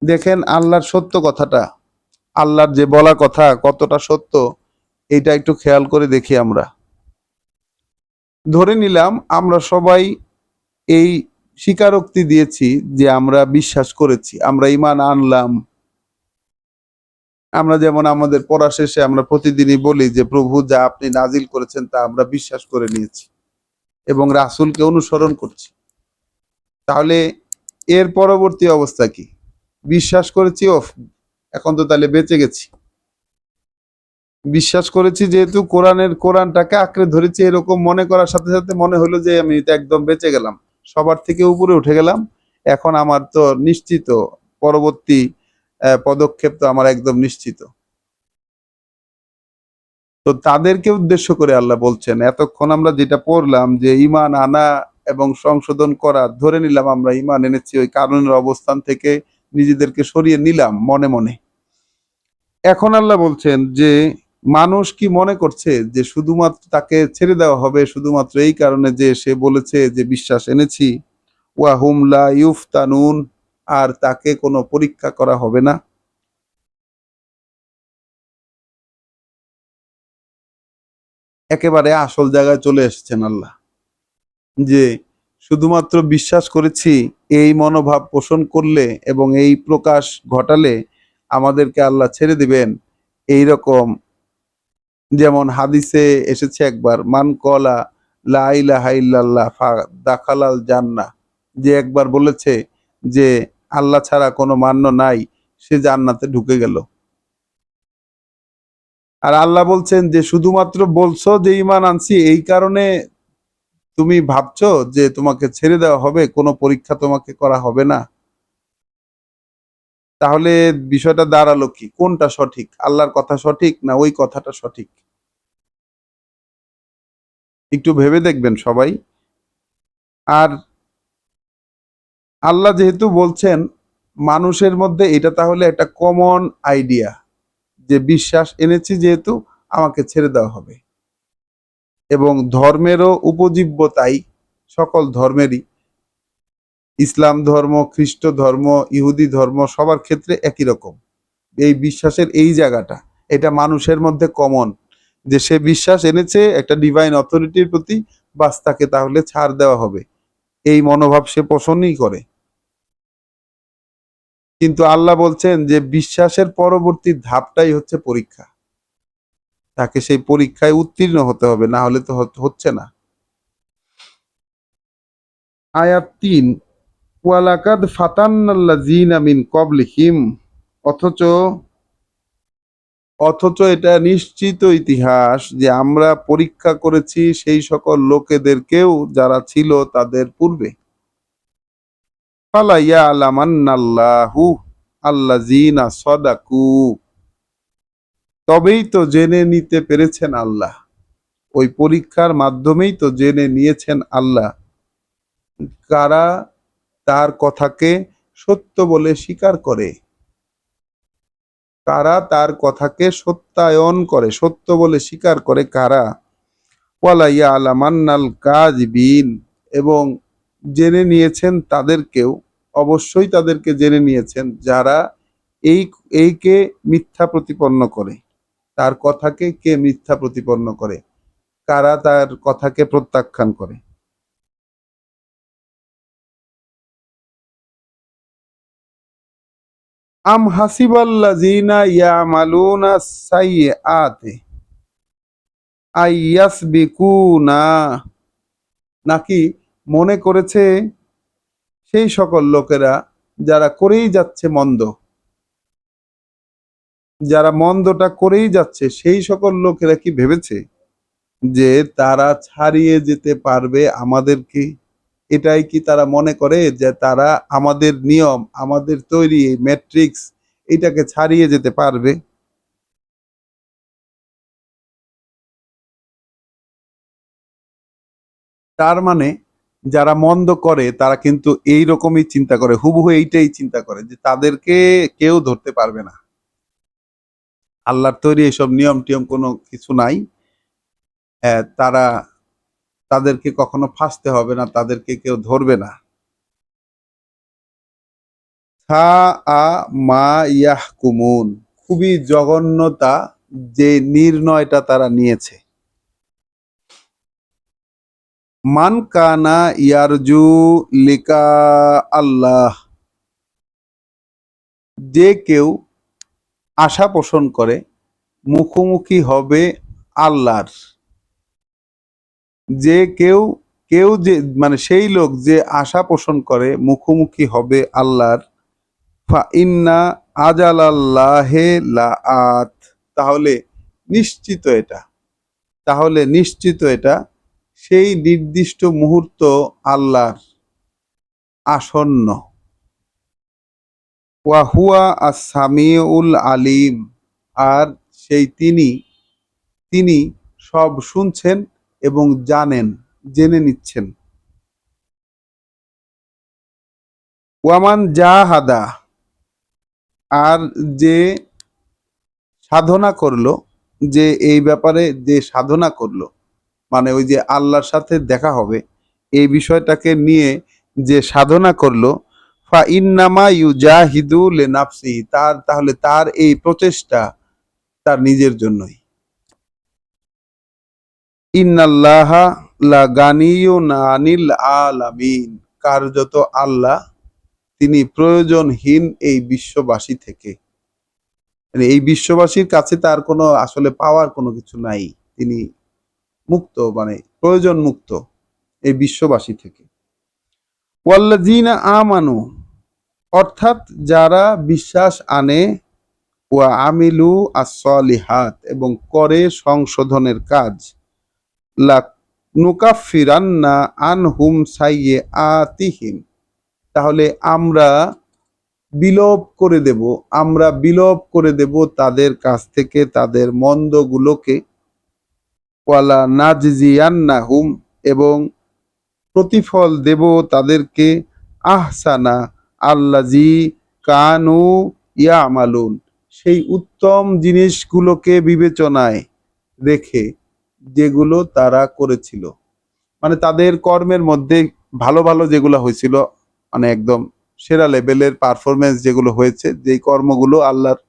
দেখেন আল্লাহর সত্য কথাটা, আল্লাহর যে বলা কথা কতটা সত্য, এটা একটু খেয়াল করে দেখি আমরা। ধরে নিলাম আমরা সবাই এই স্বীকারোক্তি দিয়েছি যে আমরা বিশ্বাস করেছি, আমরা ঈমান আনলাম। আমরা যেমন আমাদের পড়া শেষে আমরা প্রতিদিনই বলি যে প্রভু যা আপনি নাজিল করেছেন তা আমরা বিশ্বাস করে নিয়েছি এবং রাসূলকে অনুসরণ করছি। তাহলে এর পরবর্তী অবস্থা কি? বিশ্বাস করেছি, ওফ, এখন তো তাহলে বেঁচে গেছি। বিশ্বাস করেছি যেহেতু কোরআনটাকে আঁকড়ে ধরেছি, এরকম মনে করার সাথে সাথে মনে হলো যে আমি তো একদম বেঁচে গেলাম, সবার থেকে উপরে উঠে গেলাম। এখন আমার তো নিশ্চিত পরবর্তী পদক্ষেপ তো আমার একদম নিশ্চিত। তো তাদেরকে উদ্দেশ্য করে আল্লাহ বলছেন, এতক্ষণ আমরা যেটা পড়লাম যে ঈমান আনা এবং সংশোধন করা, ধরে নিলাম আমরা ঈমান এনেছি, ওই কারণের অবস্থান থেকে নিজেদেরকে সরিয়ে নিলাম মনে মনে। এখন আল্লাহ বলছেন যে মানুষ কি মনে করছে যে শুধুমাত্র তাকে ছেড়ে দেওয়া হবে শুধুমাত্র এই কারণে যে সে বলেছে যে বিশ্বাস এনেছি, ওয়াহুম লা ইউফতানুন, আর তাকে কোনো পরীক্ষা করা হবে না? একেবারে আসল জায়গায় চলে এসেছেন আল্লাহ, যে শুধুমাত্র বিশ্বাস করেছি এই মনোভাব পোষণ করলে এবং এই প্রকাশ ঘটালে আমাদেরকে আল্লাহ ছেড়ে দিবেন। এই রকম, যেমন হাদিসে এসেছে একবার, মান কলা লা ইলাহা ইল্লাল্লাহ ফা দাখালাল জান্নাহ, যে একবার বলেছে যে আল্লাহ ছাড়া কোনো মান্য নাই, সে জান্নাতে ঢুকে গেল। আর আল্লাহ বলছেন যে শুধুমাত্র বলছো যে ঈমান আনছি এই কারণে তুমি ভাবছো যে তোমাকে ছেড়ে দেওয়া হবে, কোনো পরীক্ষা তোমাকে করা হবে না? তাহলে বিষয়টা দাঁড়ালো কি, কোনটা সঠিক? আল্লাহর কথা সঠিক না ওই কথাটা সঠিক? একটু ভেবে দেখবেন সবাই। আর আল্লাহ যেহেতু বলছেন, মানুষের মধ্যে এটা তাহলে একটা কমন আইডিয়া যে বিশ্বাস এনেছি যেহেতু আমাকে ছেড়ে দেওয়া হবে। এবং ধর্মেরও উপজীব্য তাই, সকল ধর্মেরই, ইসলাম ধর্ম, খ্রিস্ট ধর্ম, ইহুদি ধর্ম, সবার ক্ষেত্রে একই রকম এই বিশ্বাসের এই জায়গাটা, এটা মানুষের মধ্যে কমন, যে সে বিশ্বাস এনেছে একটা ডিভাইন অথরিটির প্রতি, বাস তাকে তাহলে ছাড় দেওয়া হবে, এই মনোভাব সে পোষণই করে। কিন্তু আল্লাহ বলছেন যে বিশ্বাসের পরবর্তী ধাপটাই হচ্ছে পরীক্ষা, তাকে সেই পরীক্ষায় উত্তীর্ণ হতে হবে, না হলে তো হচ্ছে না। আয়াত ৩, ওয়ালাকাদ ফাতান্নাল্লাযীনা মিন ক্বাবলিহিম, অথচ অথচ এটা নিশ্চিত ইতিহাস যে আমরা পরীক্ষা করেছি সেই সকল লোকেদেরকেও যারা ছিল তাদের পূর্বে। ফালা ইয়ালামান্নাল্লাহু আল্লাযীনা সাদাকু, তবেই তো জেনে নিতে পেরেছেন আল্লাহ, ওই পরীক্ষার মাধ্যমেই তো জেনে নিয়েছেন আল্লাহ কারা তার কথাকে সত্য বলে স্বীকার করে, কারা তার কথাকে সত্যায়ন করে, সত্য বলে স্বীকার করে কারা। ওয়ালা ইয়ালামান্নাল কাযিবিন, এবং জেনে নিয়েছেন তাদেরকেও, অবশ্যই তাদেরকে জেনে নিয়েছেন যারা এই এইকে মিথ্যা প্রতিপন্ন করে, তার কথাকে কে মিথ্যা প্রতিপন্ন করে, কারা তার কথাকে প্রত্যাখ্যান করে। আম হাসিবাল্লাযীনা ইয়ামালুনা সাইয়্যাতি আইয়াসবিকুনা, নাকি মনে করেছে সেই সকল লোকেরা যারা করেই যাচ্ছে মন্দ, যারা মন্দটা করেই যাচ্ছে সেই সকল লোকেরা কি ভেবেছে যে তারা ছাড়িয়ে যেতে পারবে আমাদেরকে? এটাই কি তারা মনে করে যে তারা আমাদের নিয়ম, আমাদের তৈরি ম্যাট্রিক্স, এটাকে ছাড়িয়ে যেতে পারবে? তার মানে যারা মন্দ করে তারা কিন্তু এই রকমই চিন্তা করে, হুবহু এইটাই চিন্তা করে যে তাদেরকে কেউ ধরতে পারবে না। আল্লাহর তৈরি এসব নিয়ম টিয়ম কোনো কিছু নাই। তারা তাদেরকে কখনো ফাঁসতে হবে না, তাদেরকে কেউ ধরবে না। সা আ মা ইয়াহকুমুন, খুবই জঘন্যতা যে নির্ণয়টা তারা নিয়েছে। মান কানা ইয়ারজু লিকা আল্লাহ, যে কেউ আশা পোষণ করে মুখোমুখি হবে আল্লাহর, যে কেউ কেউ যে মানে সেই লোক যে আশা পোষণ করে মুখোমুখি হবে আল্লাহর, ফা ইন্না আজালাল্লাহে লাআত, তাহলে নিশ্চিত এটা, তাহলে নিশ্চিত এটা সেই নির্দিষ্ট মুহূর্ত আল্লাহর আসন্ন। ওয়া হুয়া আস-সামিউল আলিম, আর সেই তিনি, তিনি সব শুনছেন এবং জানেন, জেনে নিচ্ছেন। ওয়ামান জাহাদা, আর যে সাধনা করলো, যে এই ব্যাপারে যে সাধনা করলো, মানে ওই যে আল্লাহর সাথে দেখা হবে এই বিষয়টাকে নিয়ে যে সাধনা করলো, ফা ইন্নামা ইউজাহিদু লিনাফসিহি, তার তাহলে তার এই প্রচেষ্টা তার নিজের জন্যই। ইন্নাল্লাহা লা গানিয়ুন আনিল আলামিন, কার্যত আল্লাহ তিনি প্রয়োজনহীন এই বিশ্ববাসী থেকে, মানে এই বিশ্ববাসীর কাছে তার কোনো আসলে পাওয়ার কোনো কিছু নাই, তিনি মুক্ত, মানে প্রয়োজন মুক্ত এই বিশ্ববাসী থেকে। ওয়াল্লাযীনা আমানু, অর্থাৎ যারা বিশ্বাস আনে, ওয়া আমিলু আস-সলিহাত, এবং করে সংশোধনের কাজ, লা নুকাফিরান্না আনহুম সাইয়্যাতিহিম, তাহলে আমরা বিলোপ করে দেব, আমরা বিলোপ করে দেব তাদের কাছ থেকে তাদের মন্দগুলোকে। ওয়ালা নাজজিয়ান্নাহুম, এবং প্রতিফল দেব তাদেরকে, আহসানা আল্লাজি কানু ইয়ামালুন, সেই উত্তম জিনিসগুলোকে বিবেচনায় রেখে যেগুলো তারা করেছিল, মানে তাদের কর্মের মধ্যে ভালো ভালো যেগুলো হয়েছিল, মানে একদম সেরা লেভেলের পারফরমেন্স যেগুলো হয়েছে, যেই কর্মগুলো আল্লাহর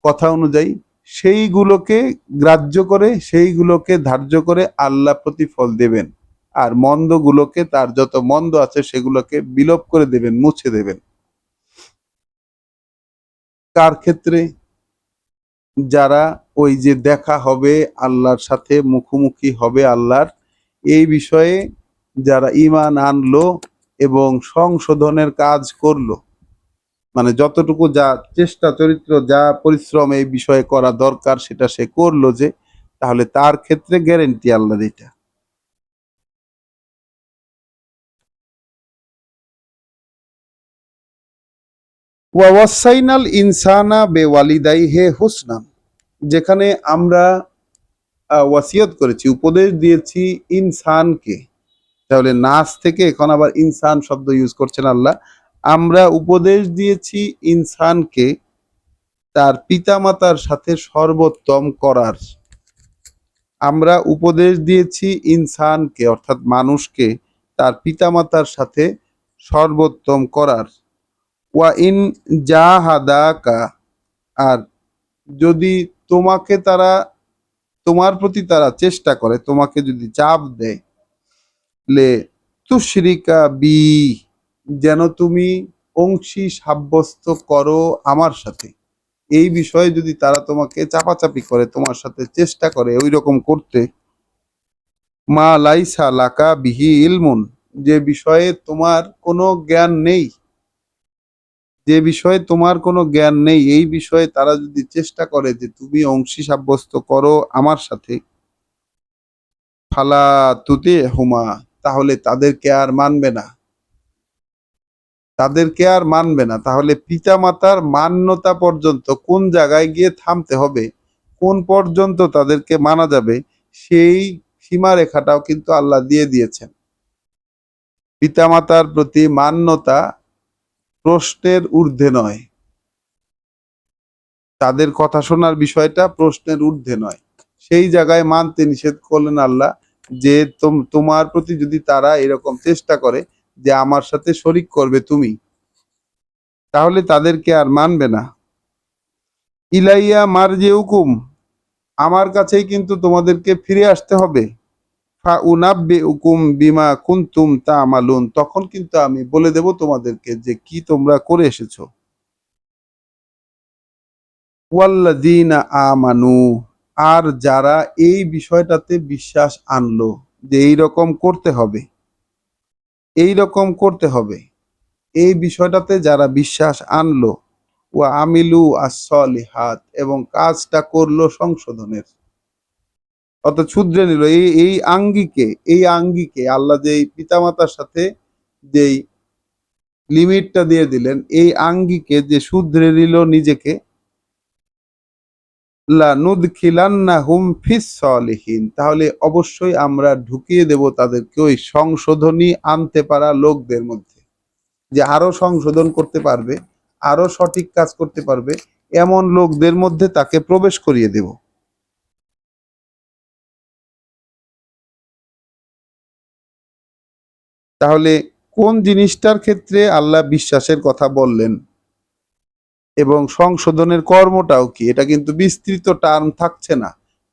কথা অনুযায়ী, সেইগুলোকে গ্রাহ্য করে, সেইগুলোকে ধার্য করে আল্লাহ প্রতিফল দেবেন। আর মন্দগুলোকে, তার যত মন্দ আছে সেগুলোকে বিলোপ করে দেবেন, মুছে দেবেন। কার ক্ষেত্রে? যারা ওই যে দেখা হবে আল্লাহর সাথে, মুখোমুখি হবে আল্লাহর, এই বিষয়ে যারা ঈমান আনলো এবং সংশোধনের কাজ করলো, মানে যতটুকু যা চেষ্টা চরিত্র যা পরিশ্রম এই বিষয়ে করা দরকার সেটা সে করলো, যে তাহলে তার ক্ষেত্রে গ্যারেন্টি আল্লাহর এটা। ওয়া ওয়াসাইনাল ইনসানা বেওয়ালিদাইহি হুসনান, যেখানে আমরা ওয়াসিয়ত করেছি, উপদেশ দিয়েছি ইনসানকে, তাহলে নাস থেকে এখন আবার ইনসান শব্দ ইউজ করছেন আল্লাহ। আমরা উপদেশ দিয়েছি ইনসানকে তার পিতামাতার সাথে সর্বোত্তম করার, আমরা উপদেশ দিয়েছি ইনসানকে অর্থাৎ মানুষকে তার পিতামাতার সাথে সর্বোত্তম করার। ওয়া ইন জাহাদাকা, আর যদি তোমাকে তারা, তোমার প্রতি তারা চেষ্টা করে, তোমাকে যদি চাপ দেয়, লে তুশরিকা বি, যেন তুমি অংশী সাব্যস্ত করো আমার সাথে, এই বিষয়ে যদি তারা তোমাকে চাপাচাপি করে, তোমার সাথে চেষ্টা করে ওই রকম করতে, মা লাইসা লাকা বিহি ইলমুন, যে বিষয়ে তোমার কোনো জ্ঞান নেই, যে বিষয়ে তোমার কোনো জ্ঞান নেই, এই বিষয়ে তারা যদি চেষ্টা করে যে তুমি অংশী সাব্যস্ত করো আমার সাথে, ফালা তুতি হুমা, তাহলে তাদেরকে আর মানবে না, তাদেরকে আর মানবে না। তাহলে পিতামাতার মান্যতা পর্যন্ত কোন জায়গায় গিয়ে থামতে হবে, কোন পর্যন্ত তাদেরকে মানা যাবে, সেই সীমারেখাটাও কিন্তু আল্লাহ দিয়ে দিয়েছেন। পিতামাতার প্রতি মান্যতা প্রশ্নের ঊর্ধ্বে নয়, তাদের কথা শোনার বিষয়টা প্রশ্নের ঊর্ধ্বে নয়। সেই জায়গায় মানতে নিষেধ করলেন আল্লাহ যে তোমার প্রতি যদি তারা এরকম চেষ্টা করে যে আমার সাথে শরিক করবে তুমি, তাহলে তাদেরকে আর মানবে না। ইলাইয়া মারজিউকুম, আমার কাছেই কিন্তু তোমাদেরকে ফিরে আসতে হবে। ফা উনাব্বিউকুম বিমা কুনতুম তা'মালুন, তখন কিন্তু আমি বলে দেব তোমাদেরকে যে কি তোমরা করে এসেছো। ওয়াল্লাযীনা আমানু, আর যারা এই বিষয়টাতে বিশ্বাস আনলো যে এই রকম করতে হবে, এই রকম করতে হবে, এই বিষয়টাতে যারা বিশ্বাস আনলো, ওয়া আমিলু আস-সলিহাত, এবং কাজটা করলো সংশোধনের, অর্থাৎ শুধরে নিল এই এই আঙ্গিকে, এই আঙ্গিকে আল্লাহ যেই পিতামাতার সাথে যেই লিমিটটা দিয়ে দিলেন, এই আঙ্গিকে যে শুধরে নিল নিজেকে, লানুদখিলান্নাহুম ফিস সলিহিন, তাহলে অবশ্যই আমরা ঢুকিয়ে দেব তাদেরকে ওই সংশোধনী আনতে পারা লোকদের মধ্যে, যে আরো সংশোধন করতে পারবে, আরো সঠিক কাজ করতে পারবে, এমন লোকদের মধ্যে তাকে প্রবেশ করিয়ে দেব। তাহলে কোন জিনিসটার ক্ষেত্রে আল্লাহ বিশ্বাসের কথা বললেন এবং সংশোধনের কর্মটাও কি, এটা কিন্তু বিস্তৃত টার্ম থাকছে না।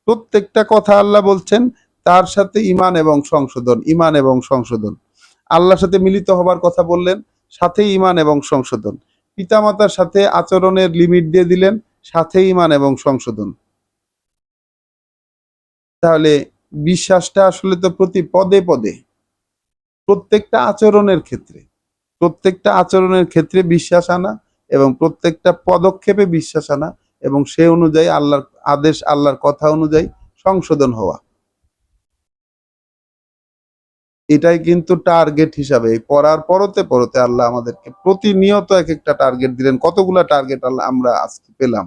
প্রত্যেকটা কথা আল্লাহ বলছেন, তার সাথে ইমান এবং সংশোধন, ইমান এবং সংশোধন। আল্লাহর সাথে মিলিত হবার কথা বললেন, সাথে ইমান এবং সংশোধন। পিতামাতার সাথে আচরণের লিমিট দিয়ে দিলেন, সাথে ইমান এবং সংশোধন। তাহলে বিশ্বাসটা আসলে তো প্রতি পদে পদে, প্রত্যেকটা আচরণের ক্ষেত্রে, প্রত্যেকটা আচরণের ক্ষেত্রে বিশ্বাস আনা, এবং প্রত্যেকটা পদক্ষেপে বিশ্বাস আনা, এবং সে অনুযায়ী আল্লাহর আদেশ, আল্লাহর কথা অনুযায়ী সংশোধন হওয়া। এটাই কিন্তু টার্গেট হিসাবে এই পড়ার পরতে পরতে আল্লাহ আমাদেরকে প্রতিনিয়ত এক একটা টার্গেট দিলেন। কতগুলা টার্গেট আল্লাহ আমরা আজকে পেলাম।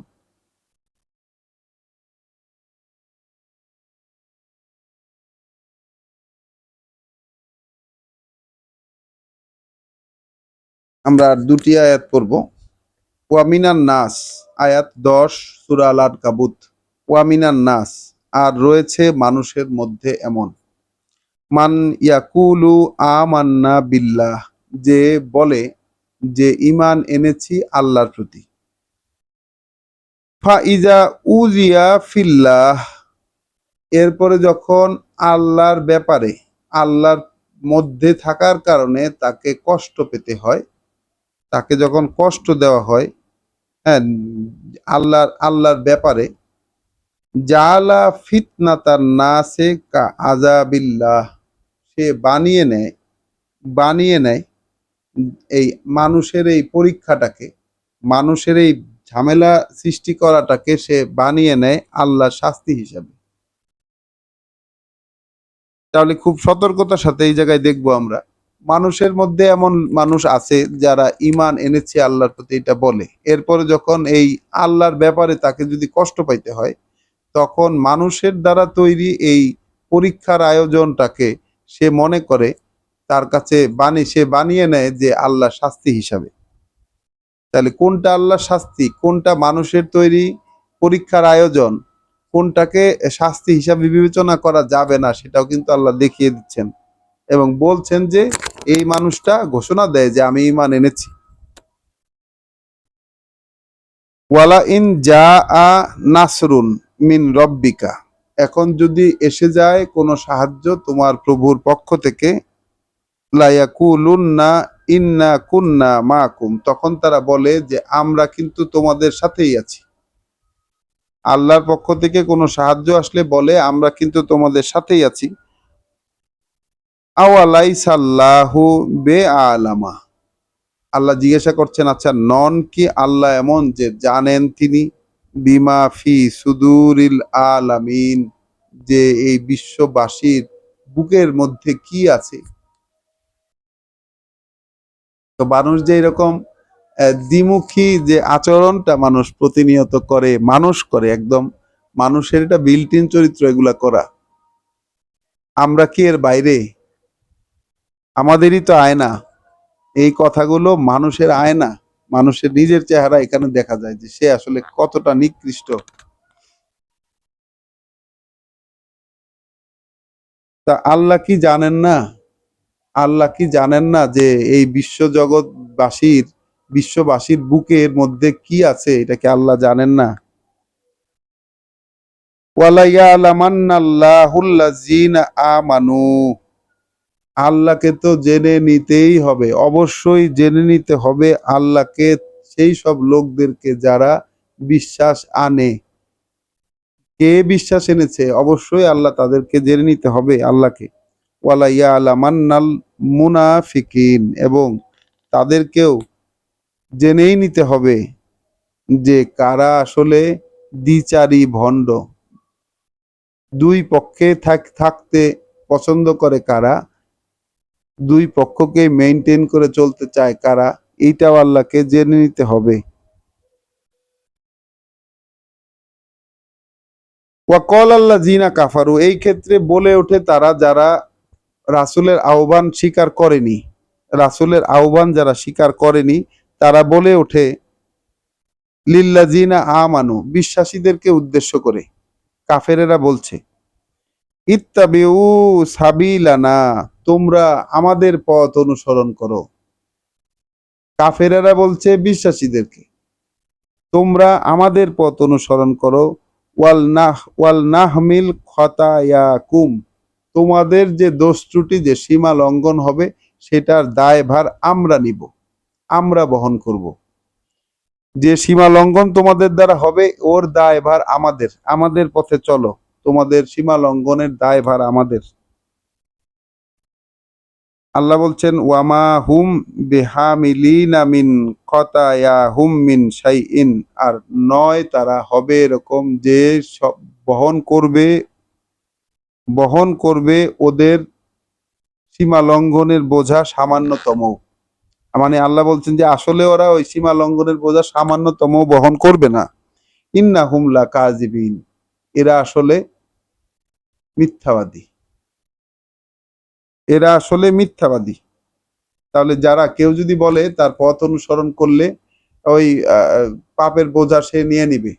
আমরা আর দুটি আয়াত পড়ব। ওয়ামিনান নাস, আয়াত 10, সূরা আল আনকাবুত। ওয়ামিনান নাস, আর রয়েছে মানুষের মধ্যে এমন, মান ইয়াকুলু আমান্না বিল্লাহ, যে বলে যে ইমান এনেছি আল্লাহর প্রতি। ফাইজা উজিয়া ফিল্লাহ, এরপরে যখন আল্লাহর ব্যাপারে, আল্লাহর মধ্যে থাকার কারণে তাকে কষ্ট পেতে হয়, তাকে যখন কষ্ট দেওয়া হয়, হ্যাঁ, আল্লাহর ব্যাপারে, জালা ফিতনাতান নাসে কা আযাবিল্লাহ, সে বানিয়ে নেয় এই মানুষের এই পরীক্ষাটাকে, মানুষের এই ঝামেলা সৃষ্টি করাটাকে সে বানিয়ে নেয় আল্লাহর শাস্তি হিসাবে। তাহলে খুব সতর্কতার সাথে এই জায়গায় দেখবো আমরা, মানুষের মধ্যে এমন মানুষ আছে যারা ইমান এনেছে আল্লাহর প্রতি এটা বলে, এরপরে যখন এই আল্লাহর ব্যাপারে তাকে যদি কষ্ট পাইতে হয়, তখন মানুষের দ্বারা তৈরি এই পরীক্ষার আয়োজনটাকে সে মনে করে, তার কাছে সে বানিয়ে নেয় যে আল্লাহ শাস্তি হিসাবে। তাহলে কোনটা আল্লাহর শাস্তি, কোনটা মানুষের তৈরি পরীক্ষার আয়োজন, কোনটাকে শাস্তি হিসাবে বিবেচনা করা যাবে না, সেটাও কিন্তু আল্লাহ দেখিয়ে দিচ্ছেন এবং বলছেন যে এই মানুষটা ঘোষণা দেয় যে আমি ঈমান এনেছি। ওয়ালা ইন জাআ নাসরুন মিন রব্বিকা, এখন যদি এসে যায় কোনো সাহায্য তোমার প্রভুর পক্ষ থেকে, লায়াকুলুন্না ইন্না কুন্না মাকুম, তখন তারা বলে যে আমরা কিন্তু তোমাদের সাথেই আছি। আল্লাহর পক্ষ থেকে কোনো সাহায্য আসলে বলে আমরা কিন্তু তোমাদের সাথেই আছি। আওয়ালাইসাল্লাহু বেআলামা, আল্লাহ জিজ্ঞাসা করছেন, আচ্ছা নন কি আল্লাহ এমন যে জানেন তিনি, বিমা ফি সুদুরিল আলামিন, যে এই বিশ্ববাসীর বুকের মধ্যে কি আছে। তো মানুষ যে এরকম দ্বিমুখী যে আচরণটা মানুষ প্রতিনিয়ত করে, মানুষ করে, একদম মানুষের এটা বিল্ট ইন চরিত্র এগুলা করা, আমরা কি এর বাইরে? আমাদেরই তো আয়না। এই কথাগুলো মানুষের আয়না। মানুষের নিজের চেহারা এখানে দেখা যায় যে সে আসলে কতটা নিকৃষ্ট। তা আল্লাহ কি জানেন না? আল্লাহ কি জানেন না যে এই বিশ্ববাসীর বুকের মধ্যে কি আছে, এটা কি আল্লাহ জানেন না? ওয়ালা ইয়ালামান্নাল্লাহুল্লাযীনা আমানু, আল্লাহকে তো জেনে নিতেই হবে, অবশ্যই জেনে নিতে হবে আল্লাহকে, সেই সব লোকদেরকে যারা বিশ্বাস আনে। কে বিশ্বাস এনেছে? অবশ্যই আল্লাহ, তাদেরকে জেনে নিতে হবে আল্লাহকে। ওয়ালা ইয়ালামান্নাল মুনাফিকিন, এবং তাদেরকেও জেনেই নিতে হবে যে কারা আসলে দ্বিচারী ভণ্ড। দুই পক্ষে থাকতে পছন্দ করে কারা, দুই পক্ষকে মেনটেন করে চলতে চায় কারা, এইটাও আল্লাহকে জেনে নিতে হবে। ওয়াকল আল্লাহ জিনা কাফারু, এই ক্ষেত্রে বলে ওঠে তারা যারা রাসূলের আহ্বান স্বীকার করেনি, রাসূলের আহ্বান যারা স্বীকার করেনি তারা বলে ওঠে লিল্লাযিনা আমানু, বিশ্বাসীদেরকে উদ্দেশ্য করে কাফেরেরা বলছে ইত্তাবিউ সাবিলানা, তোমরা আমাদের পথ অনুসরণ করো। কাফেরেরা বলছে বিশ্বাসীদেরকে তোমরা আমাদের পথ অনুসরণ করো। ওয়াল নাহমিল খতায়াকুম, তোমাদের যে দোষ ত্রুটি, যে সীমা লঙ্ঘন হবে, সেটার দায়ভার আমরা নিব, আমরা বহন করব। যে সীমা লঙ্ঘন তোমাদের দ্বারা হবে ওর দায়ভার আমাদের, আমাদের পথে চলো, তোমাদের সীমা লঙ্ঘনের দায়ভার আমাদের। আল্লাহ বলছেন ওয়ামা হুম বিহামিলিনা মিন খতায়াহুম মিন শাইইন, আর নয় তারা হবে এরকম যে সব বহন করবে ওদের সীমা লঙ্ঘনের বোঝা সামান্যতম। মানে আল্লাহ বলছেন যে আসলে ওরা ওই সীমা লঙ্ঘনের বোঝা সামান্যতম বহন করবে না। ইন্নাহুম লাকাযিবিন, এরা আসলে মিথ্যাবাদী, এরা আসলে মিথ্যাবাদী। তাহলে কেউ যদি বলে তার পথ অনুসরণ করলে ওই পাপের বোঝা সে নিয়ে নিবে,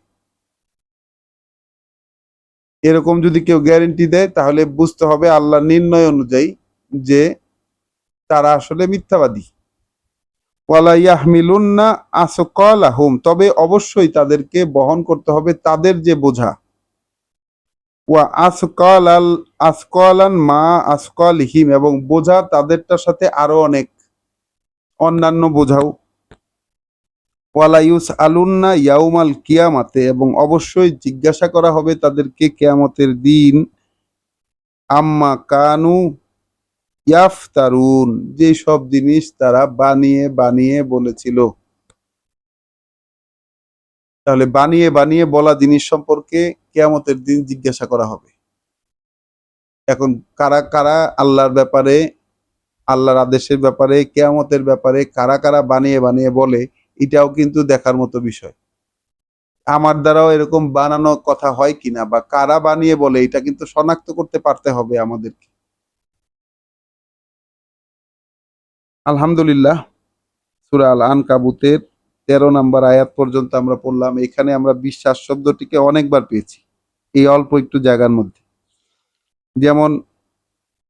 এরকম যদি কেউ গ্যারেন্টি দেয়, তাহলে বুঝতে হবে আল্লাহর নির্ণয় অনুযায়ী যে তারা আসলে মিথ্যাবাদী। ওয়ালা ইয়াহমিলুন্না আসকালাহুম, তবে অবশ্যই তাদেরকে বহন করতে হবে তাদের যে বোঝা। ওয়া আসকালান মা আসকালিহিম, এবং বোঝা তাদেরটার সাথে আরো অনেক অন্যান্য বোঝাও। ওয়ালা ইউসআলুন্না ইয়াউমাল কিয়ামাতে, এবং অবশ্যই জিজ্ঞাসা করা হবে তাদেরকে কিয়ামতের দিন আম্মা কানু ইয়াফতারুন, যে সব জিনিস তারা বানিয়ে বানিয়ে বলেছিল। তাহলে বানিয়ে বানিয়ে বলা জিনিস সম্পর্কে কিয়ামতের দিন জিজ্ঞাসা করা হবে। এখন কারা কারা আল্লাহর ব্যাপারে, আল্লাহর আদেশের ব্যাপারে, কিয়ামতের ব্যাপারে কারা কারা বানিয়ে বানিয়ে বলে, এটাও কিন্তু দেখার মতো বিষয়। আমার দ্বারাও এরকম বানানো কথা হয় কিনা, বা কারা বানিয়ে বলে, এটা কিন্তু শনাক্ত করতে পারতে হবে আমাদেরকে। আলহামদুলিল্লাহ, সূরা আল আনকাবুতের 13 নম্বর আয়াত পর্যন্ত আমরা পড়লাম। এখানে আমরা বিশ্বাস শব্দটিকে অনেকবার পেয়েছি এই অল্প একটু জায়গার মধ্যে। যেমন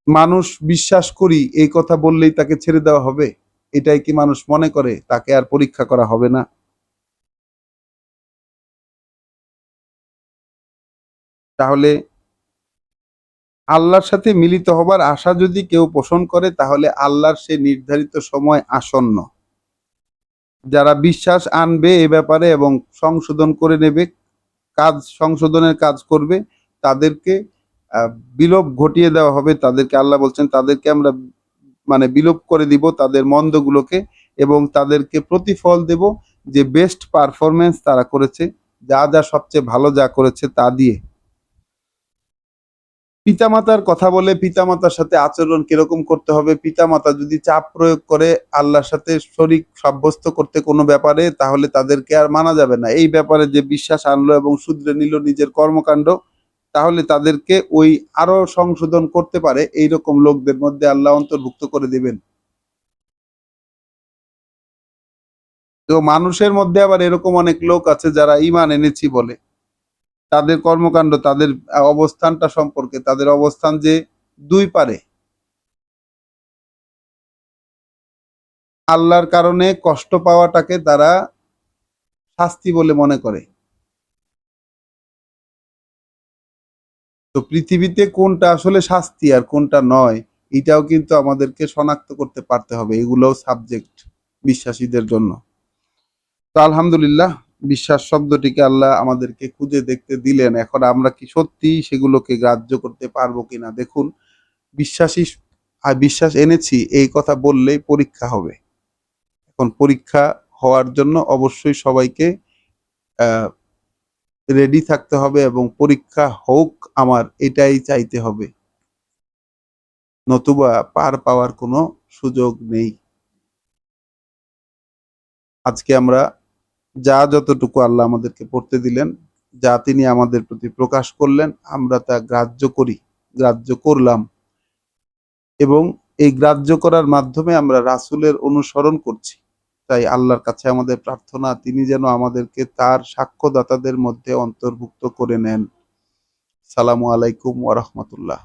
মানুষ বিশ্বাস করি এই কথা বললেই তাকে ছেড়ে দেওয়া হবে, এটাই কি মানুষ মনে করে? তাকে আর পরীক্ষা করা হবে না? তাহলে আল্লাহর সাথে মিলিত হবার আশা যদি কেউ পোষণ করে, তাহলে আল্লাহর সে নির্ধারিত সময় আসন্ন। যারা বিশ্বাস আনবে এ ব্যাপারে এবং সংশোধন করে নেবে, সংশোধনের কাজ করবে, তাদেরকে বিলোপ ঘটিয়ে দেওয়া হবে। তাদেরকে আল্লাহ বলছেন তাদেরকে আমরা মানে বিলোপ করে দিব তাদের মন্দগুলোকে, এবং তাদেরকে প্রতিফল দেব যে বেস্ট পারফরমেন্স তারা করেছে, যা যা সবচেয়ে ভালো যা করেছে তা দিয়ে। পিতামাতার কথা বলে পিতামাতার সাথে আচরণ কিরকম করতে হবে, পিতামাতা যদি চাপ প্রয়োগ করে আল্লাহর সাথে শরীক সাব্যস্ত করতে কোনো ব্যাপারে, তাহলে তাদেরকে আর মানা যাবে না। এই ব্যাপারে যে বিশ্বাস আনলো এবং শুধরে নিল নিজের কর্মকাণ্ড, তাহলে তাদেরকে ওই আরো সংশোধন করতে পারে এইরকম লোকদের মধ্যে আল্লাহ অন্তর্ভুক্ত করে দিবেন। তো মানুষের মধ্যে আবার এরকম অনেক লোক আছে যারা ঈমান এনেছি বলে, তাদের কর্মকাণ্ড, তাদের অবস্থানটা সম্পর্কে, তাদের অবস্থান যে দুই পারে, আল্লাহর কারণে কষ্ট পাওয়াটাকে তারা শাস্তি বলে মনে করে। তো পৃথিবীতে কোনটা আসলে শাস্তি আর কোনটা নয়, এটাও কিন্তু আমাদেরকে শনাক্ত করতে পারতে হবে। এগুলোও সাবজেক্ট বিশ্বাসীদের জন্য। তো আলহামদুলিল্লাহ, বিশ্বাস শব্দটিকে আল্লাহ আমাদেরকে খুঁজে দেখতে দিলেন। এখন আমরা কি সত্যি সেগুলোকে গ্রাহ্য করতে পারবো কিনা দেখুন। বিশ্বাসী বিশ্বাস এনেছি এই কথা বললেই পরীক্ষা হবে। এখন পরীক্ষা হওয়ার জন্য অবশ্যই সবাইকে রেডি থাকতে হবে এবং পরীক্ষা হোক আমার, এটাই চাইতে হবে, নতুবা পার পাওয়ার কোনো সুযোগ নেই। আজকে আমরা যা যতটুকু আল্লাহ আমাদেরকে পড়তে দিলেন, যা তিনি আমাদের প্রতি প্রকাশ করলেন, আমরা তা গ্রাহ্য করি, গ্রাহ্য করলাম, এবং এই গ্রাহ্য করার মাধ্যমে আমরা রাসূলের অনুসরণ করছি। তাই আল্লাহর কাছে আমাদের প্রার্থনা, তিনি যেন আমাদেরকে তার সাক্ষ্যদাতাদের মধ্যে অন্তর্ভুক্ত করে নেন। সালামু আলাইকুম ওয়া রাহমাতুল্লাহ।